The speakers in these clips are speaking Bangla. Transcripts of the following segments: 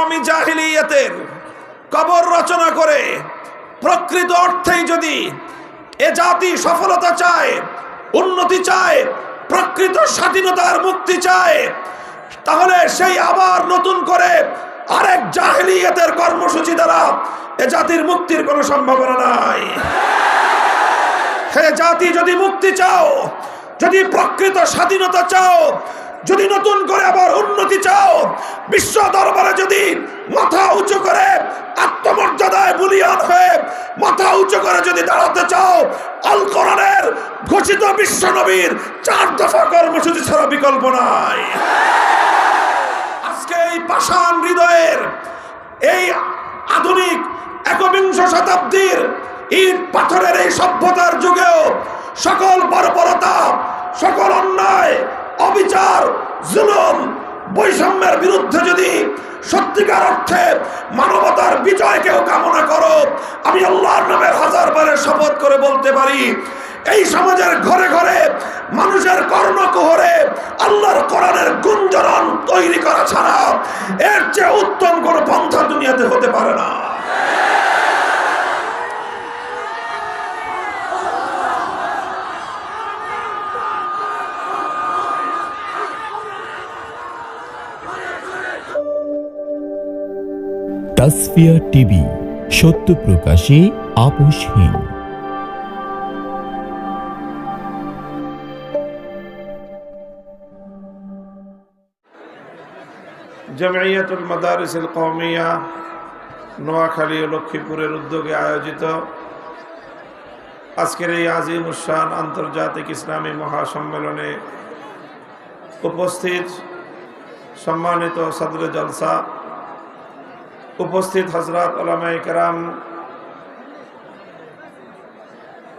আইয়ামি জাহিলিয়াতের কবর রচনা করে প্রকৃত অর্থেই যদি এ জাতি সফলতা চায়, উন্নতি চায়, প্রকৃত স্বাধীনতার মুক্তি চায়, তাহলে সেই আবার নতুন করে আরেক জাহিলিয়াতের কর্মসূচি দ্বারা এ জাতির মুক্তির কোনো সম্ভাবনা নাই। হে জাতি, যদি মুক্তি চাও, যদি প্রকৃত স্বাধীনতা চাও, যদি নতুন করে আবার উন্নতি চাও, বিশ্ব দরবারে যদি মাথা উঁচু করে আত্মমর্যাদায় বলীয়ান হয়ে মাথা উঁচু করে যদি দাঁড়াতে চাও, আল কোরআনের ঘোষিত বিশ্ব নবীর 4 দফা কর্মসূচি ছাড়া বিকল্প নাই। আজকে এই পাষাণ হৃদয়ের, এই আধুনিক 21 শতাব্দীর ইট পাথরের এই সভ্যতার যুগেও সকল বর্বরতা, সকল অন্যায়, অবিচার, জুলুম, বৈষম্যের বিরুদ্ধে যদি সত্যিকার অর্থে মানবতার বিজয় কেউ কামনা করো, আমি আল্লাহর নামের 1000 বারের শপথ করে বলতে পারি, এই সমাজের ঘরে ঘরে মানুষের কর্ণকুহরে আল্লাহর কোরআনের গুঞ্জরণ তৈরি করা ছাড়া এর চেয়ে উত্তম কোনো পন্থা দুনিয়াতে হতে পারে না। তাসফিয়া টিভি, সত্য প্রকাশে আপোষহীন। জামিয়াতুল মাদারিসিল কওমিয়া নোয়াখালী ও লক্ষ্মীপুরের উদ্যোগে আয়োজিত আজকের এই আজিমুস শান আন্তর্জাতিক ইসলামী মহাসম্মেলনে উপস্থিত সম্মানিত সদরে জলসা, উপস্থিত হযরত উলামায়ে কেরাম,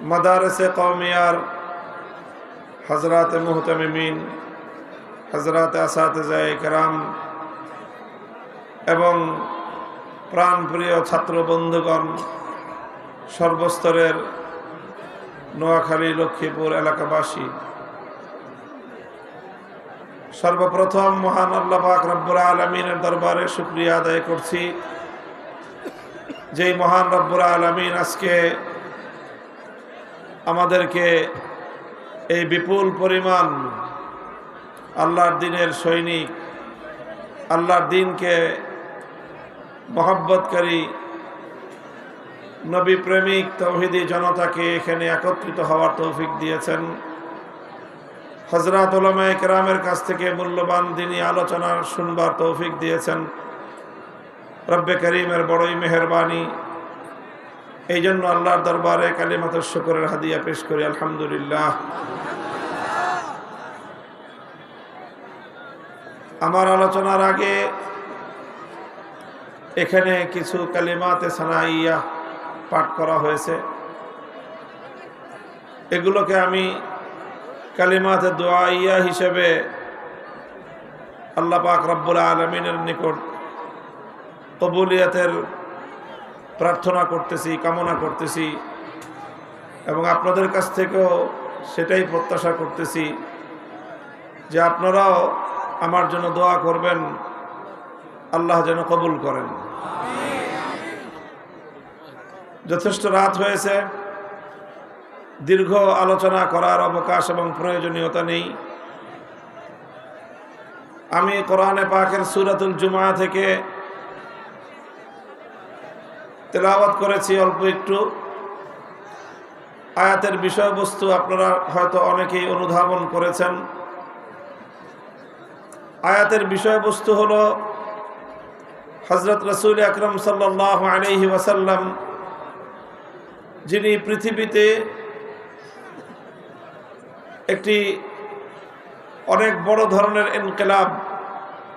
মাদারিসে কওমিয়ার হযরত মুহতামিমিন, হযরত আসাতিজায়ে কেরাম এবং প্রাণপ্রিয় ছাত্র বন্ধুগণ, সর্বস্তরের নোয়াখালী লক্ষ্মীপুর এলাকাবাসী, সর্বপ্রথম মহান আল্লাহ পাক রব্বুল আলামিনের দরবারে শুকরিয়া আদায় করছি, যেই মহান রব্বুল আলামিন আজকে আমাদেরকে এই বিপুল পরিমাণ আল্লাহর দ্বীনের সৈনিক, আল্লাহর দ্বীনকে মহব্বতকারী নবী প্রেমিক তাওহীদি জনতাকে এখানে একত্রিত হওয়ার তৌফিক দিয়েছেন। হযরত উলামায়ে কেরামের কাছ থেকে মূল্যবান দ্বীনী আলোচনা শুনবার তৌফিক দিয়েছেন। রব্বে করিমের বড়ই মেহেরবানি। এই জন্য আল্লাহর দরবারে কালিমাতুশ শুকরের হাদিয়া পেশ করি, আলহামদুলিল্লাহ। আমার আলোচনার আগে এখানে কিছু কালিমাতে সানাইয়া পাঠ করা হয়েছে, এগুলোকে আমি কালিমাতে দোয়াইয়া হিসেবে আল্লাহ পাক রব্বুল আলামিনের নিকট কবুলিয়তের প্রার্থনা করতেছি, কামনা করতেছি এবং আপনাদের কাছ থেকেও সেটাই প্রত্যাশা করতেছি যে আপনারাও আমার জন্য দোয়া করবেন, আল্লাহ যেন কবুল করেন। যথেষ্ট রাত হয়েছে, দীর্ঘ আলোচনা করার অবকাশ এবং প্রয়োজনীয়তা নেই। আমি কোরআনে পাকের সূরাতুল জুমআ থেকে তেলাওয়াত করেছি অল্প একটু। আয়াতের বিষয়বস্তু আপনারা হয়তো অনেকেই অনুধাবন করেছেন। আয়াতের বিষয়বস্তু হলো হযরত রাসূল আকরাম সাল্লাল্লাহু আলাইহি ওয়াসাল্লাম, যিনি পৃথিবীতে একটি অনেক বড় ধরনের ইনকিলাব,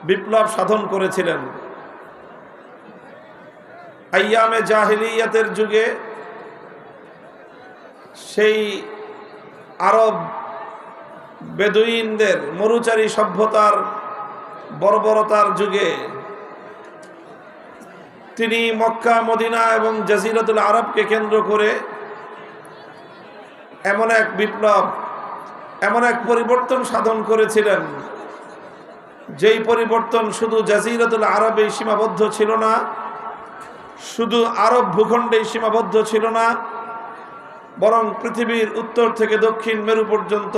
বিপ্লব সাধন করেছিলেন। আইয়ামে জাহিলিয়াতের যুগে সেই আরব বেদুইনদের মরুচারী সভ্যতার বর্বরতার যুগে তিনি মক্কা, মদিনা এবং জাজিরাতুল আরবকে কেন্দ্র করে এমন এক বিপ্লব, এমন এক পরিবর্তন সাধন করেছিলেন যেই পরিবর্তন শুধু জাজিরাতুল আরবে সীমাবদ্ধ ছিল না, শুধু আরব ভূখণ্ডেই সীমাবদ্ধ ছিল না, বরং পৃথিবীর উত্তর থেকে দক্ষিণ মেরু পর্যন্ত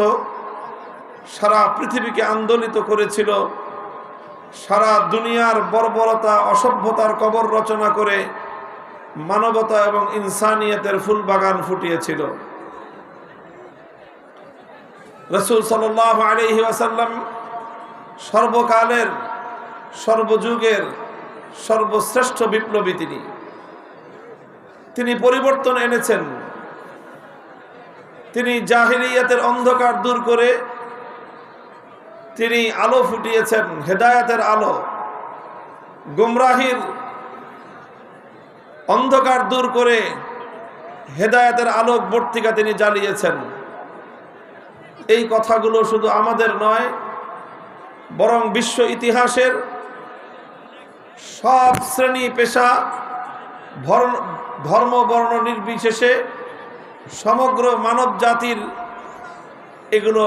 সারা পৃথিবীকে আন্দোলিত করেছিল। সারা দুনিয়ার বর্বরতা অসভ্যতার কবর রচনা করে মানবতা এবং ইনসানিয়তের ফুল বাগান ফুটিয়েছিল। রাসূল সাল্লাল্লাহু আলাইহি ওয়াসাল্লাম সর্বকালের সর্বযুগের সর্বশ্রেষ্ঠ বিপ্লবী। তিনি পরিবর্তন এনেছেন। তিনি জাহিলিয়াতের অন্ধকার দূর করে তিনি আলো ফুটিয়েছেন, হেদায়েতের আলো। গুমরাহির অন্ধকার দূর করে হেদায়েতের আলোক বর্তিকা তিনি জ্বালিয়েছেন। এই কথাগুলো শুধু আমাদের নয়, বরং বিশ্ব ইতিহাসের সব শ্রেণী পেশা ধর্ম বর্ণ নির্বিশেষে সমগ্র মানব জাতির এগুলো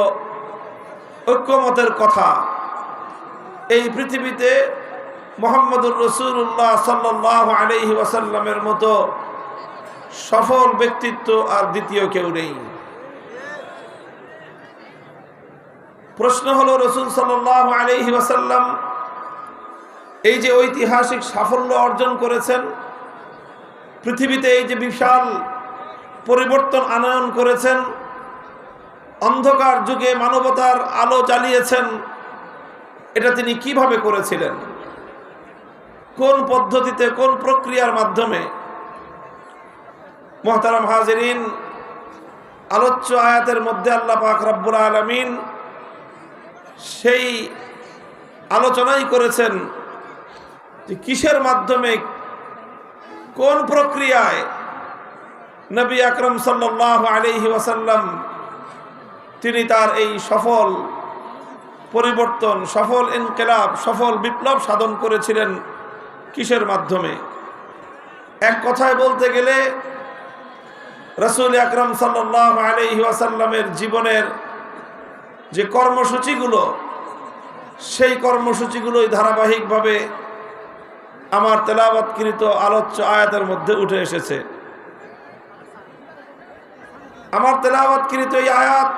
ঐক্যমতের কথা। এই পৃথিবীতে মুহাম্মদুর রাসূলুল্লাহ সাল্লাল্লাহু আলাইহি ওয়াসাল্লামের মতো সফল ব্যক্তিত্ব আর দ্বিতীয় কেউ নেই। প্রশ্ন হলো, রাসূল সাল্লাল্লাহু আলাইহি ওয়াসাল্লাম এই যে ঐতিহাসিক সাফল্য অর্জন করেছেন, পৃথিবীতে এই যে বিশাল পরিবর্তন আনয়ন করেছেন, অন্ধকার যুগে মানবতার আলো জ্বালিয়েছেন, এটা তিনি কিভাবে করেছিলেন? কোন পদ্ধতিতে, কোন প্রক্রিয়ার মাধ্যমে? মুহতারাম হাজিরিন, আলোচ্য আয়াতের মধ্যে আল্লাহ পাক রব্বুল আলামিন সেই আলোচনাই করেছেন যে কিসের মাধ্যমে, কোন প্রক্রিয়ায় নবী আকরাম সাল্লাল্লাহু আলাইহি ওয়াসাল্লাম তিনি তার এই সফল পরিবর্তন, সফল ইনকিলাব, সফল বিপ্লব সাধন করেছিলেন। কিসের মাধ্যমে? এক কথায় বলতে গেলে রাসূল আকরাম সাল্লাল্লাহু আলাইহি ওয়াসাল্লামের জীবনের যে কর্মসূচিগুলো, সেই কর্মসূচিগুলোই ধারাবাহিকভাবে আমার তেলাওয়াতকৃত আলোচ্য আয়াতের মধ্যে উঠে এসেছে। আমার তেলাওয়াতকৃত এই আয়াত,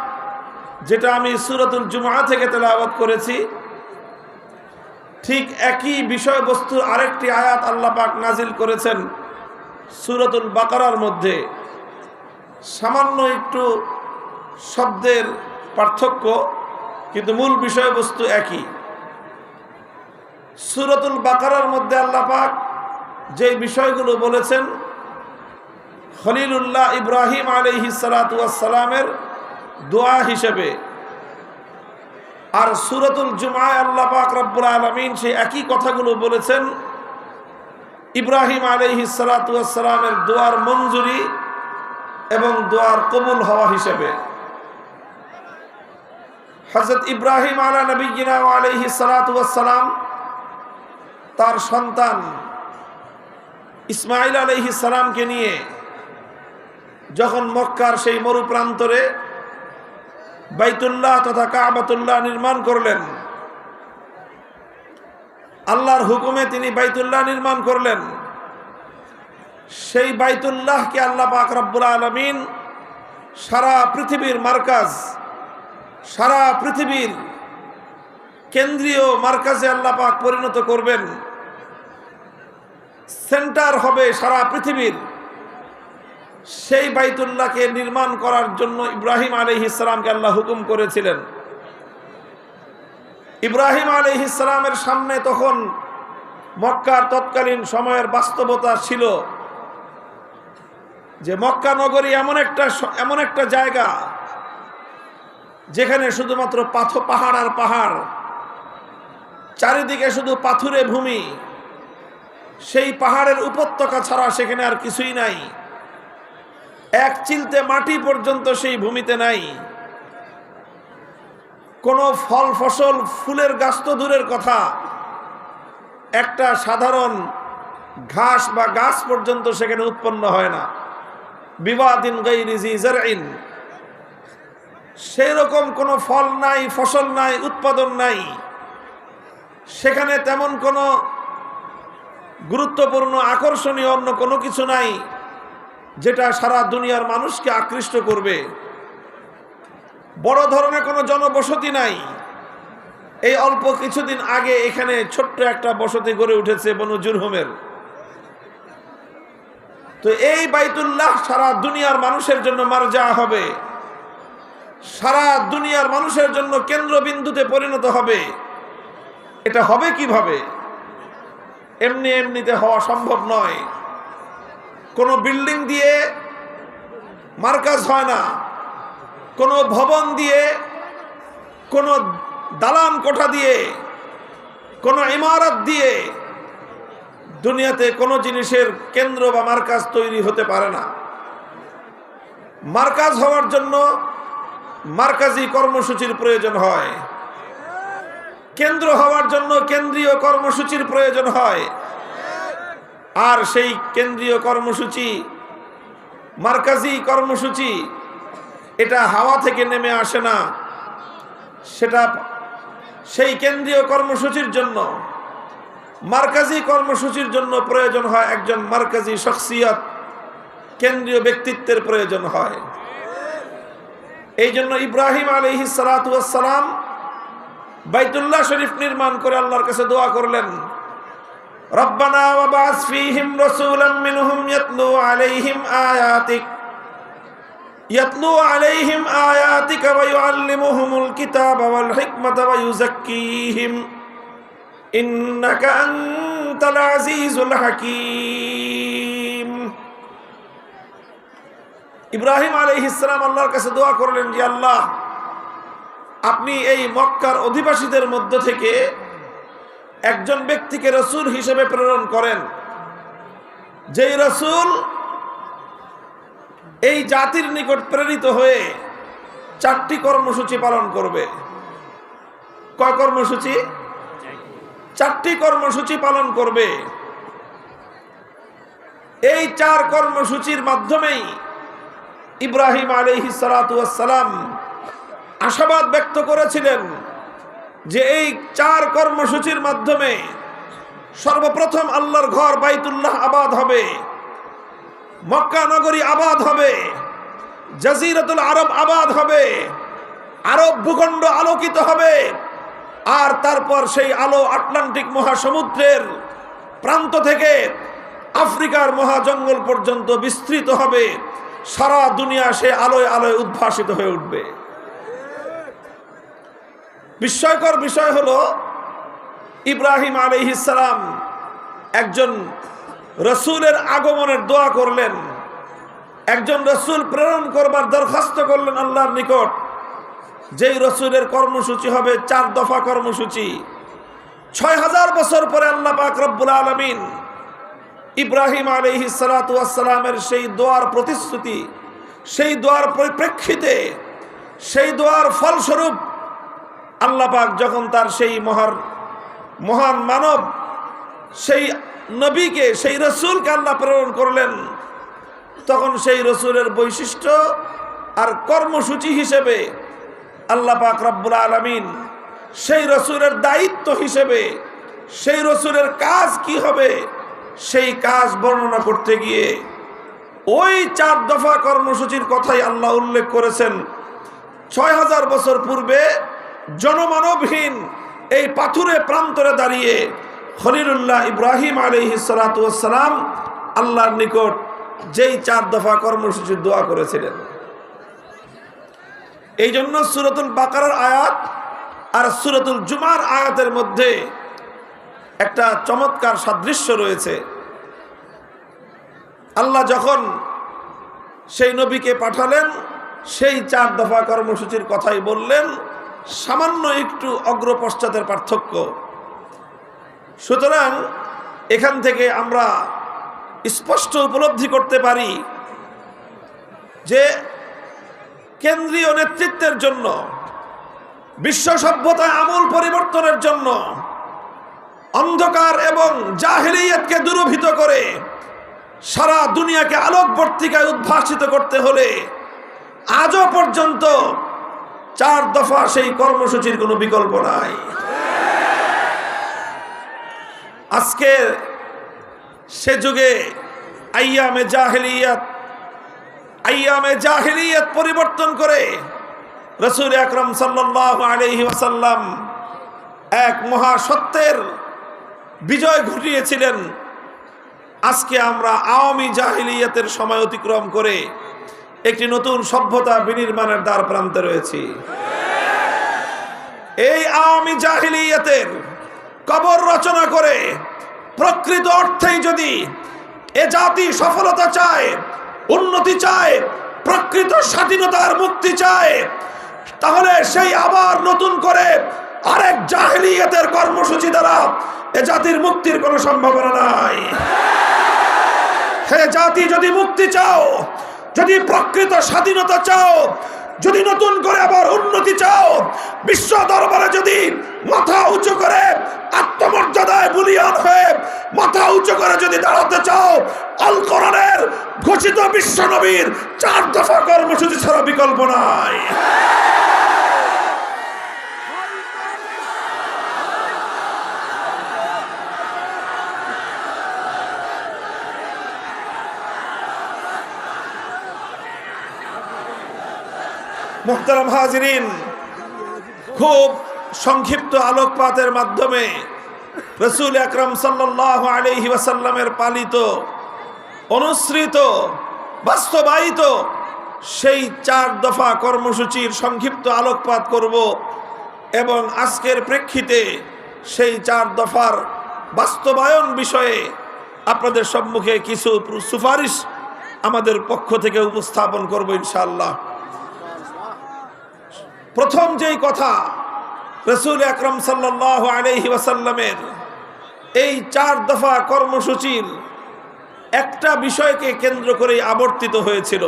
যেটা আমি সূরাতুল জুমআ থেকে তেলাওয়াত করেছি, ঠিক একই বিষয়বস্তুর আরেকটি আয়াত আল্লাহ পাক নাজিল করেছেন সূরাতুল বাকারার মধ্যে। সামান্য একটু শব্দের পার্থক্য, কিন্তু মূল বিষয়বস্তু একই। সূরাতুল বাকারার মধ্যে আল্লাহ পাক যে বিষয়গুলো বলেছেন খলিলুল্লাহ ইব্রাহিম আলাইহিস সালাতু ওয়াস সালামের দোয়া হিসেবে, আর সূরাতুল জুমআয় আল্লাহ পাক রব্বুল আলামিন সেই একই কথাগুলো বলেছেন ইব্রাহিম আলাইহিস সালাতু ওয়াস সালামের দোয়ার মঞ্জুরি এবং দোয়ার কবুল হওয়া হিসেবে। হযরত ইব্রাহিম আলা নবিয়িনা ওয়া আলাইহিস সালাতু ওয়াস সালাম তার সন্তান ইসমাঈল আলাইহিস সালামকে নিয়ে যখন মক্কার সেই মরু প্রান্তরে বাইতুল্লাহ তথা কাবাতুল্লাহ নির্মাণ করলেন, আল্লাহর হুকুমে তিনি বাইতুল্লাহ নির্মাণ করলেন। সেই বাইতুল্লাহকে আল্লাহ পাক রব্বুল আলামিন সারা পৃথিবীর মার্কাজ, সারা পৃথিবীর কেন্দ্রীয় মার্কাজে আল্লাহ পাক পরিণত করবেন। সেন্টার হবে সারা পৃথিবীর। সেই বাইতুল্লাহকে নির্মাণ করার জন্য ইব্রাহিম আলাইহিস সালামকে আল্লাহ হুকুম করেছিলেন। ইব্রাহিম আলাইহিস সালামের সামনে তখন মক্কার তৎকালীন সময়ের বাস্তবতা ছিল যে মক্কা নগরী এমন একটা জায়গা যেখানে শুধুমাত্র পাহাড় আর পাহাড়, চারিদিকে শুধু পাথুরে ভূমি। সেই পাহাড়ের উপত্যকা ছাড়া সেখানে আর কিছুই নাই। এক চিলতে মাটি পর্যন্ত সেই ভূমিতে নাই। কোনো ফল ফসল, ফুলের গাছ তো দূরের কথা, একটা সাধারণ ঘাস বা গাছ পর্যন্ত সেখানে উৎপন্ন হয় না। বিবাদিন গায়রি জি জারইন, সেই রকম কোনো ফল নাই, ফসল নাই, উৎপাদন নাই। সেখানে তেমন কোনো গুরুত্বপূর্ণ আকর্ষণীয় অন্য কোনো কিছু নাই যেটা সারা দুনিয়ার মানুষকে আকৃষ্ট করবে। বড় ধরনের কোনো জনবসতি নাই। এই অল্প কিছুদিন আগে এখানে ছোট্ট একটা বসতি গড়ে উঠেছে বনু জুরহুমের। তো এই বাইতুল্লাহ সারা দুনিয়ার মানুষের জন্য মারজা হবে, সারা দুনিয়ার মানুষের জন্য কেন্দ্রবিন্দুতে পরিণত হবে। এটা হবে কিভাবে? এমনি এমনিতে হওয়া সম্ভব নয়। কোনো বিল্ডিং দিয়ে মার্কাজ হয় না, কোনো ভবন দিয়ে, কোনো দালান কোঠা দিয়ে, কোনো ইমারত দিয়ে দুনিয়াতে কোনো জিনিসের কেন্দ্র বা মার্কাজ তৈরি হতে পারে না। মার্কাজ হওয়ার জন্য মার্কাজি কর্মসূচির প্রয়োজন হয়, কেন্দ্র হওয়ার জন্য কেন্দ্রীয় কর্মসূচির প্রয়োজন হয়। আর সেই কেন্দ্রীয় কর্মসূচি, মার্কাজি কর্মসূচি, এটা হাওয়া থেকে নেমে আসে না। সেটা সেই কেন্দ্রীয় কর্মসূচির জন্য, মার্কাজি কর্মসূচির জন্য প্রয়োজন হয় একজন মার্কাজি শখসিয়ত, কেন্দ্রীয় ব্যক্তিত্বের প্রয়োজন হয়। এই জন্য ইব্রাহিম আলাইহিস সালাতু ওয়াস সালাম বাইতুল্লাহ শরীফ নির্মাণ করে আল্লাহর কাছে দোয়া করলেন, রব্বানা ওয়া বা'আস ফীহিম রাসূলাম মিনহুম ইয়াতলু আলাইহিম আয়াতিকা ওয়া ইউআল্লিমুহুমুল কিতাবা ওয়াল হিকমাতা ওয়া ইউযাক্কিহিম ইন্নাকা আনতাল আজিজুল হাকীম। ইব্রাহিম আলাইহিস সালাম আল্লাহর কাছে দোয়া করলেন যে আল্লাহ, আপনি এই মক্কার অধিবাসীদের মধ্য থেকে একজন ব্যক্তিকে রাসূল হিসেবে প্রেরণ করেন, যেই রাসূল এই জাতির নিকট প্রেরিত হয়ে 4টি কর্মসূচি পালন করবে। কয় কর্মসূচি? 4টি কর্মসূচি পালন করবে। এই 4 কর্মসূচির মাধ্যমেই ইব্রাহিম আলাইহিস সালাতু ওয়াস সালাম আশাবাদ ব্যক্ত করেছিলেন যে এই 4 কর্মসূচির মাধ্যমে সর্বপ্রথম আল্লাহর ঘর বাইতুল্লাহ আবাদ হবে, মক্কা নগরী আবাদ হবে, জাজিরাতুল আরব আবাদ হবে, আরব ভূখণ্ড আলোকিত হবে। আর তারপর সেই আলো আটলান্টিক মহাসমুদ্রের প্রান্ত থেকে আফ্রিকার মহাজঙ্গল পর্যন্ত বিস্তৃত হবে। সারা দুনিয়া সে আলোয় আলোয় উদ্ভাসিত হয়ে উঠবে। বিস্ময়কর বিষয় হলো, ইব্রাহিম আলাইহিস সালাম একজন রসুলের আগমনের দোয়া করলেন, একজন রসুল প্রেরণ করবার দরখাস্ত করলেন আল্লাহর নিকট, যেই রসুলের কর্মসূচি হবে 4 দফা কর্মসূচি। 6000 বছর পরে আল্লাহ পাক রব্বুল আলামিন ইব্রাহিম আলাইহিস সালাতু ওয়াস সালামের সেই দোয়ার প্রতিশ্রুতি, সেই দোয়ার পরিপ্রেক্ষিতে, সেই দোয়ার ফলস্বরূপ আল্লাহ পাক যখন তার সেই মহান মানব, সেই নবীকে, সেই রসুলকে আল্লাহ প্রেরণ করলেন, তখন সেই রসুলের বৈশিষ্ট্য আর কর্মসূচি হিসেবে আল্লাহ পাক রব্বুল আলামিন সেই রসুলের দায়িত্ব হিসেবে, সেই রসুলের কাজ কি হবে সেই কাজ বর্ণনা করতে গিয়ে ওই 4 দফা কর্মসূচির কথাই আল্লাহ উল্লেখ করেছেন। 6000 বছর পূর্বে জনমানবহীন এই পাথুরে প্রান্তরে দাঁড়িয়ে খলিলুল্লাহ ইব্রাহিম আলাইহিস সালাতু ওয়াস সালাম আল্লাহর নিকট যেই 4 দফা কর্মসূচির দোয়া করেছিলেন। এই জন্য সূরাতুল বাকারার আয়াত আর সূরাতুল জুমার আয়াতের মধ্যে একটা চমৎকার সাদৃশ্য রয়েছে। আল্লাহ যখন সেই নবীকে পাঠালেন, সেই 4 দফা কর্মসূচির কথাই বললেন, সামান্য একটু অগ্রপশ্চাতের পার্থক্য। সুতরাং এখান থেকে আমরা স্পষ্ট উপলব্ধি করতে পারি যে কেন্দ্রীয় নেতৃত্বের জন্য, বিশ্ব সভ্যতায় আমূল পরিবর্তনের জন্য, অন্ধকার এবং জাহেলিয়াতকে দূরীভূত করে সারা দুনিয়াকে আলোকবর্তিকায় উদ্ভাসিত করতে হলে আজও পর্যন্ত 4 দফা সেই কর্মসূচির কোনো বিকল্প নাই। আজকে সে যুগে আইয়ামে জাহেলিয়াত পরিবর্তন করে রাসূল আকরাম সাল্লাল্লাহু আলাইহি ওয়াসাল্লাম এক মহা সত্যের বিজয় ঘটিয়েছিলেন। আজকে আমরা আওয়ামী জাহেলিয়াতের সময় অতিক্রম করে একটি নতুন সভ্যতা বিনির্মাণের দ্বার প্রান্তে রয়েছি। এই আওয়ামী জাহেলিয়াতের কবর রচনা করে প্রকৃত অর্থেই যদি এ জাতি সফলতা চায়, উন্নতি চায়, প্রকৃত স্বাধীনতার মুক্তি চায়, তাহলে সেই আবার নতুন করে আরেক জাহেলিয়াতের কর্মসূচি দ্বারা এ জাতির মুক্তির কোনো সম্ভাবনা নাই। হে জাতি, যদি মুক্তি চাও, যদি প্রকৃত স্বাধীনতা চাও, যদি নতুন করে আবার উন্নতি চাও, বিশ্ব দরবারে যদি মাথা উঁচু করে আত্মমর্যাদায় বলিয়ান হয়ে মাথা উঁচু করে যদি দাঁড়াতে চাও, আল কোরআনের ঘোষিত বিশ্ব নবীর 4 দফা কর্মসূচি ছাড়া বিকল্প নাই। মুহতারাম হাজিরিন, খুব সংক্ষিপ্ত আলোকপাতের মাধ্যমে রাসূল আকরাম সাল্লাল্লাহু আলাইহি ওয়াসাল্লামের পালিত, অনুসৃত, বাস্তবায়িত সেই 4 দফা কর্মসূচির সংক্ষিপ্ত আলোকপাত করব এবং আজকের প্রেক্ষিতে সেই 4 দফার বাস্তবায়ন বিষয়ে আপনাদের সম্মুখে কিছু সুপারিশ আমাদের পক্ষ থেকে উপস্থাপন করব ইনশাআল্লাহ। প্রথম যেই কথা, রাসূল আকরাম সাল্লাল্লাহু আলাইহি ওয়াসাল্লামের এই 4 দফা কর্মসূচির একটা বিষয়কে কেন্দ্র করে আবর্তিত হয়েছিল।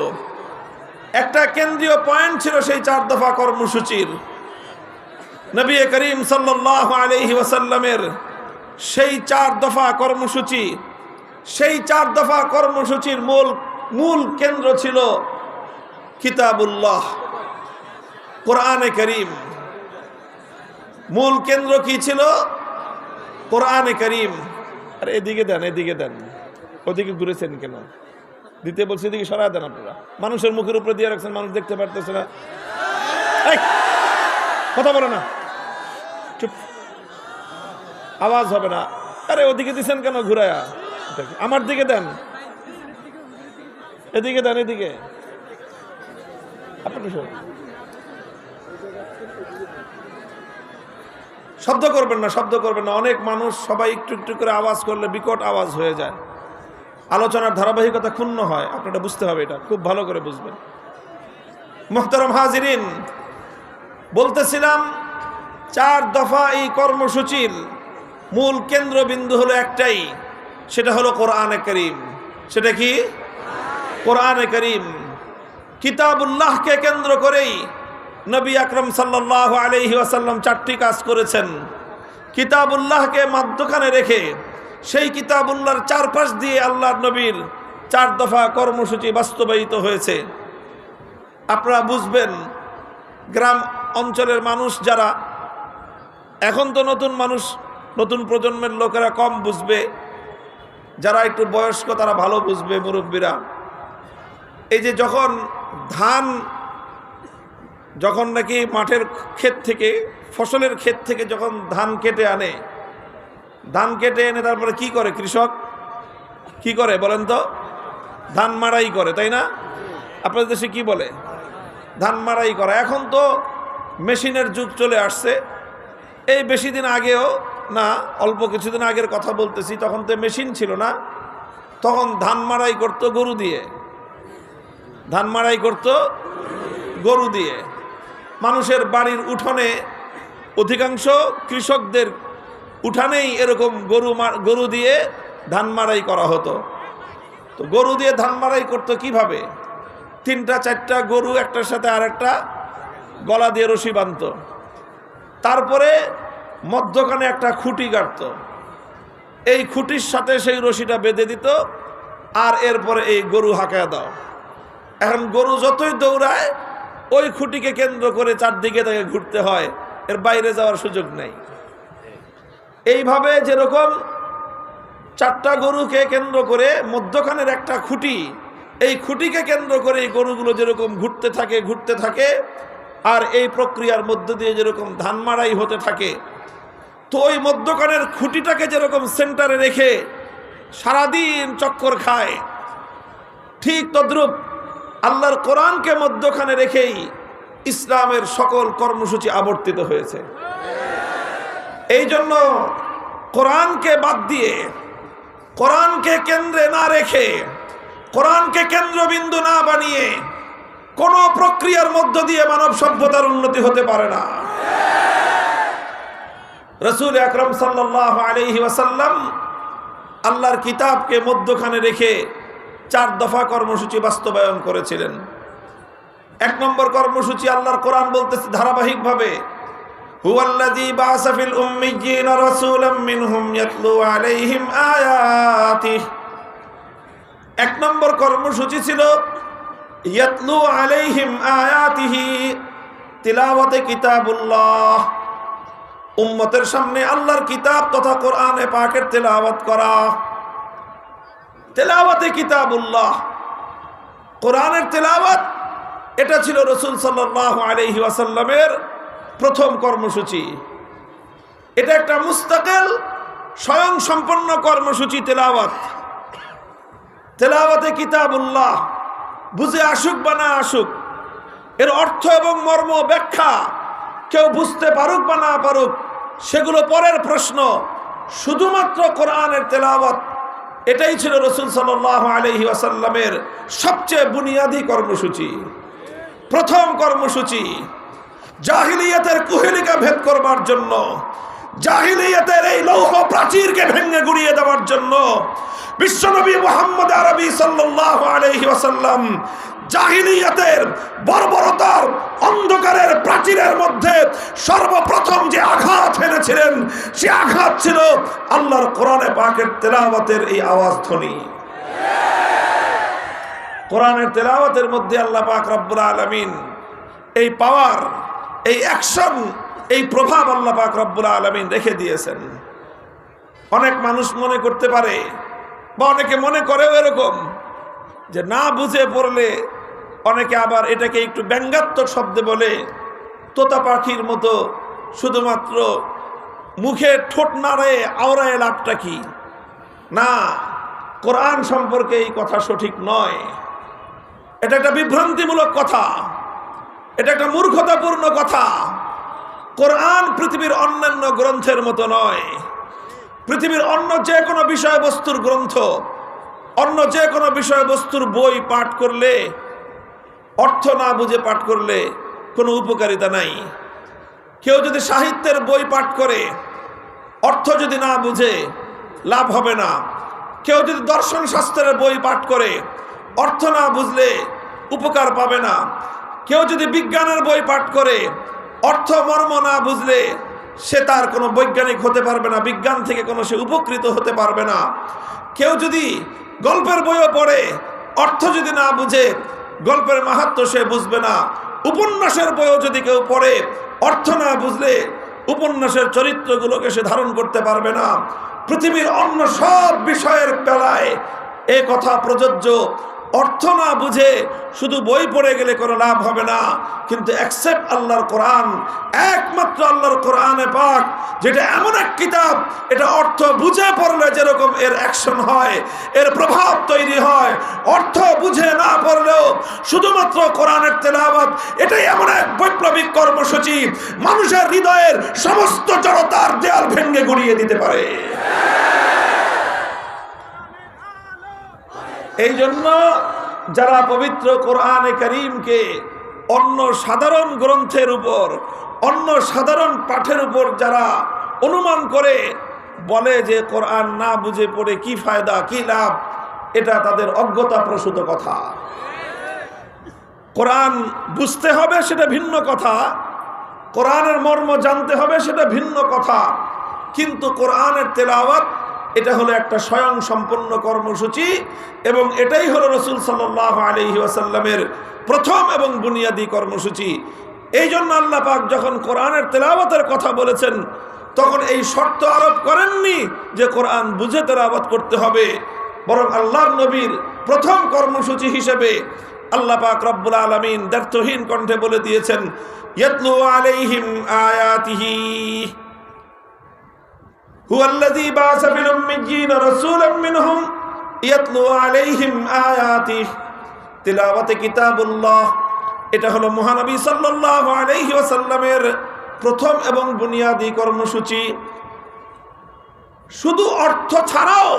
একটা কেন্দ্রীয় পয়েন্ট ছিল সেই 4 দফা কর্মসূচির। নবী করিম সাল্লাল্লাহু আলাইহি ওয়াসাল্লামের সেই 4 দফা কর্মসূচি, সেই 4 দফা কর্মসূচির মূল কেন্দ্র ছিল কিতাবুল্লাহ, কোরআনে করিম। মূল কেন্দ্র কি ছিল? কোরআনে করিম। আর এদিকে দেন, এদিকে দেন, ওদিকে ঘুরেছেন কেন? দিতে বলছে এদিকে সরাই দেন। আপনারা মানুষের মুখের উপরে দিয়ে রাখছেন, মানুষ দেখতে পারতেছে না। কথা বলে না, চুপ, আওয়াজ হবে না। আরে ওদিকে দিচ্ছেন কেন ঘুরায়া? আমার দিকে দেন, এদিকে দেন, এদিকে। আপনার শব্দ করবেন না, শব্দ করবেন না। অনেক মানুষ, সবাই একটু একটু করে আওয়াজ করলে বিকট আওয়াজ হয়ে যায়, আলোচনার ধারাবাহিকতা ক্ষুণ্ণ হয়। আপনারা বুঝতে হবে, এটা খুব ভালো করে বুঝবেন। মুহতারাম হাজিরিন, বলতেছিলাম 4 দফা এই কর্মসূচির মূল কেন্দ্রবিন্দু হলো একটাই, সেটা হলো কোরআনে করিম। সেটা কি? কোরআনে করিম। কিতাবুল্লাহকে কেন্দ্র করেই নবী আকরাম সাল্লাল্লাহু আলাইহি ওয়াসাল্লাম 4টি কাজ করেছেন। কিতাবুল্লাহকে মধ্যখানে রেখে সেই কিতাবুল্লাহর চারপাশ দিয়ে আল্লাহর নবীর 4 দফা কর্মসূচি বাস্তবায়িত হয়েছে। আপনারা বুঝবেন, গ্রাম অঞ্চলের মানুষ যারা, এখন তো নতুন মানুষ, নতুন প্রজন্মের লোকেরা কম বুঝবে, যারা একটু বয়স্ক তারা ভালো বুঝবে, মুরব্বীরা। এই যে যখন নাকি মাঠের ক্ষেত থেকে, ফসলের ক্ষেত থেকে যখন ধান কেটে আনে, ধান কেটে এনে তারপরে কি করে কৃষক? কি করে বলেন তো? ধান মাড়াই করে, তাই না? আপনাদের দেশে কি বলে? ধান মাড়াই করা। এখন তো মেশিনের যুগ চলে আসছে। এই বেশি দিন আগেও না, অল্প কিছুদিন আগের কথা বলতেছি, তখন তো মেশিন ছিল না। তখন ধান মাড়াই করতো গরু দিয়ে, ধান মাড়াই করতো গরু দিয়ে। মানুষের বাড়ির উঠোনে, অধিকাংশ কৃষকদের উঠানেই এরকম গরু দিয়ে ধান মাড়াই করা হতো। তো গরু দিয়ে ধান মাড়াই করতো কিভাবে? 3টা 4টা গরু একটার সাথে আরেকটা গলা দিয়ে রশি বাঁধত, তারপরে মধ্যখানে একটা খুঁটি গাড়ত, এই খুঁটির সাথে সেই রশিটা বেঁধে দিত, আর এরপরে এই গরু হাঁকায়া দাও। এখন গরু যতই দৌড়ায় ওই খুঁটিকে কেন্দ্র করে চারদিকে তাকে ঘুরতে হয়, এর বাইরে যাওয়ার সুযোগ নেই। এইভাবে যেরকম 4টা গরুকে কেন্দ্র করে মধ্যখানের একটা খুঁটি, এই খুঁটিকে কেন্দ্র করে এই গরুগুলো যেরকম ঘুরতে থাকে আর এই প্রক্রিয়ার মধ্য দিয়ে যেরকম ধান মাড়াই হতে থাকে, তো ওই মধ্যখানের খুঁটিটাকে যেরকম সেন্টারে রেখে সারাদিন চক্কর খায়, ঠিক তদ্রূপ আল্লাহর কোরআনকে মধ্যখানে রেখেই ইসলামের সকল কর্মসূচি আবর্তিত হয়েছে। এই জন্য কোরআনকে বাদ দিয়ে, কোরআনকে কেন্দ্রে না রেখে, কোরআনকে কেন্দ্রবিন্দু না বানিয়ে কোন প্রক্রিয়ার মধ্য দিয়ে মানব সভ্যতার উন্নতি হতে পারে না। রাসূল আকরাম সাল্লাল্লাহু আলাইহি ওয়াসাল্লাম আল্লাহর কিতাবকে মধ্যখানে রেখে 4 দফা কর্মসূচি বাস্তবায়ন করেছিলেন। 1 নম্বর কর্মসূচি, আল্লাহর কোরআন বলতেছে ধারাবাহিকভাবে, হুয়াল্লাযী বাআসা ফিল উম্মিয়্যিনা রাসূলাম মিনহুম ইয়াতলু আলাইহিম আয়াতিহি। 1 নম্বর কর্মসূচি ছিল ইয়াতলু আলাইহিম আয়াতিহি, তিলাওয়াতে কিতাবুল্লাহ, উম্মতের সামনে আল্লাহর কিতাব তথা কোরআনে পাকের তেলাওয়াত করা। তেলাওয়াতে কিতাবুল্লাহ, কোরআনের তেলাওয়াত, এটা ছিল রাসূল সাল্লাল্লাহু আলাইহি ওয়াসাল্লামের প্রথম কর্মসূচি। এটা একটা মুস্তাকিল স্বয়ং সম্পন্ন কর্মসূচি। তেলাওয়াতে কিতাবুল্লাহ, বুঝে আসুক বা না আসুক, এর অর্থ এবং মর্ম ব্যাখ্যা কেউ বুঝতে পারুক বা না পারুক, সেগুলো পরের প্রশ্ন। শুধুমাত্র কোরআনের তেলাওয়াত, এটাই ছিল রাসূল সাল্লাল্লাহু আলাইহি ওয়াসাল্লামের সবচেয়ে বুনিয়াদী কর্মসূচি, প্রথম কর্মসূচি। জাহিলিয়াতের কুহেলিকা ভেদ করবার জন্য, জাহিলিয়াতের এই লৌহ প্রাচীরকে ভেঙে গুড়িয়ে দেওয়ার জন্য বিশ্বনবী মুহাম্মদ আরবি সাল্লাল্লাহু আলাইহি ওয়াসাল্লাম জাহিলিয়াতের বর্বরতার অন্ধকারের প্রাচীরের মধ্যে সর্বপ্রথম যে আঘাত এনেছিলেন, সে আঘাত ছিল আল্লাহর কোরআনে পাকের তেলাওয়াতের এই আওয়াজ ধ্বনি। কোরআনের তেলাওয়াতের মধ্যে আল্লাহ পাক রব্বুল আলামিন এই পাওয়ার, এই অ্যাকশন, এই প্রভাব আল্লাহ পাক রব্বুল আলামিন রেখে দিয়েছেন। অনেক মানুষ মনে করতে পারে বা অনেকে মনে করেও এরকম যে না বুঝে পড়লে, অনেকে আবার এটাকে একটু ব্যঙ্গাত্মক শব্দে বলে, তোতা পাখির মতো শুধুমাত্র মুখে ঠোঁট নাড়ে আওড়ায় লাভটা কি? না, কোরআন সম্পর্কে এই কথা সঠিক নয়। এটা একটা বিভ্রান্তিমূলক কথা, এটা একটা মূর্খতাপূর্ণ কথা। কোরআন পৃথিবীর অন্যান্য গ্রন্থের মতো নয়। পৃথিবীর অন্য যে কোনো বিষয়বস্তুর গ্রন্থ, অন্য যে কোনো বিষয়বস্তুর বই পাঠ করলে, অর্থ না বুঝে পাঠ করলে কোনো উপকারিতা নাই। কেউ যদি সাহিত্যের বই পাঠ করে, অর্থ যদি না বুঝে লাভ হবে না। কেউ যদি দর্শন শাস্ত্রের বই পাঠ করে, অর্থ না বুঝলে উপকার পাবে না। কেউ যদি বিজ্ঞানের বই পাঠ করে, অর্থ মর্ম না বুঝলে সে তার কোনো বৈজ্ঞানিক হতে পারবে না, বিজ্ঞান থেকে কোনো সে উপকৃত হতে পারবে না। কেউ যদি গল্পের বইও পড়ে, অর্থ যদি না বুঝে গল্পের মাহাত্ম্য সে বুঝবে না। উপন্যাসের বইও যদি কেউ পড়ে, অর্থ না বুঝলে উপন্যাসের চরিত্রগুলোকে সে ধারণ করতে পারবে না। পৃথিবীর অন্য সব বিষয়ের বেলায় এই কথা প্রযোজ্য। অর্থ না বুঝে শুধু বই পড়ে গেলে কোনো লাভ হবে না, কিন্তু অ্যাকসেপ্ট আল্লাহর কোরআন, একমাত্র আল্লাহর কোরআনে পাক, যেটা এমন এক কিতাব, এটা অর্থ বুঝে পড়লে যেরকম এর অ্যাকশন হয়, এর প্রভাব তৈরি হয়, অর্থ বুঝে না পড়লেও শুধুমাত্র কোরআনের তেলাওয়াত, এটাই এমন এক বৈপ্লবিক কর্মসূচি, মানুষের হৃদয়ের সমস্ত জড়তার দেয়াল ভেঙে গুড়িয়ে দিতে পারে। এই জন্য যারা পবিত্র কোরআনে কারীমকে অন্য সাধারণ গ্রন্থের উপর, অন্য সাধারণ পাঠের উপর যারা অনুমান করে বলে যে কোরআন না বুঝে পড়ে কি ফায়দা, কি লাভ, এটা তাদের অজ্ঞতা প্রসূত কথা। কোরআন বুঝতে হবে সেটা ভিন্ন কথা, কোরআনের মর্ম জানতে হবে সেটা ভিন্ন কথা, কিন্তু কোরআনের তেলাওয়াত এটা হলো একটা স্বয়ং সম্পন্ন কর্মসূচি, এবং এটাই হলো রাসূল সাল্লাল্লাহু আলাইহি ওয়াসাল্লামের প্রথম এবং বুনিয়াদী কর্মসূচি। এই জন্য আল্লাহ পাক যখন কোরআনের তেলাওয়াতের কথা বলেছেন, তখন এই শর্ত আরোপ করেননি যে কোরআন বুঝে তেলাওয়াত করতে হবে, বরং আল্লাহর নবীর প্রথম কর্মসূচি হিসেবে আল্লাহ পাক রব্বুল আলামিন দ্ব্যর্থহীন কণ্ঠে বলে দিয়েছেন, ইয়াতলু আলাইহিম আয়াতিহি হুয়াল্লাযী বাআসা ফিল উম্মিয়্যিনা রাসূলাম মিনহুম ইয়াতলু আলাইহিম আয়াতিহি। তিলাওয়াতে কিতাবুল্লাহ, এটা হলো মহানবী সাল্লাল্লাহু আলাইহি ওয়াসাল্লামের প্রথম এবং বুনিয়াদী কর্মসূচি। শুধু অর্থ ছাড়াও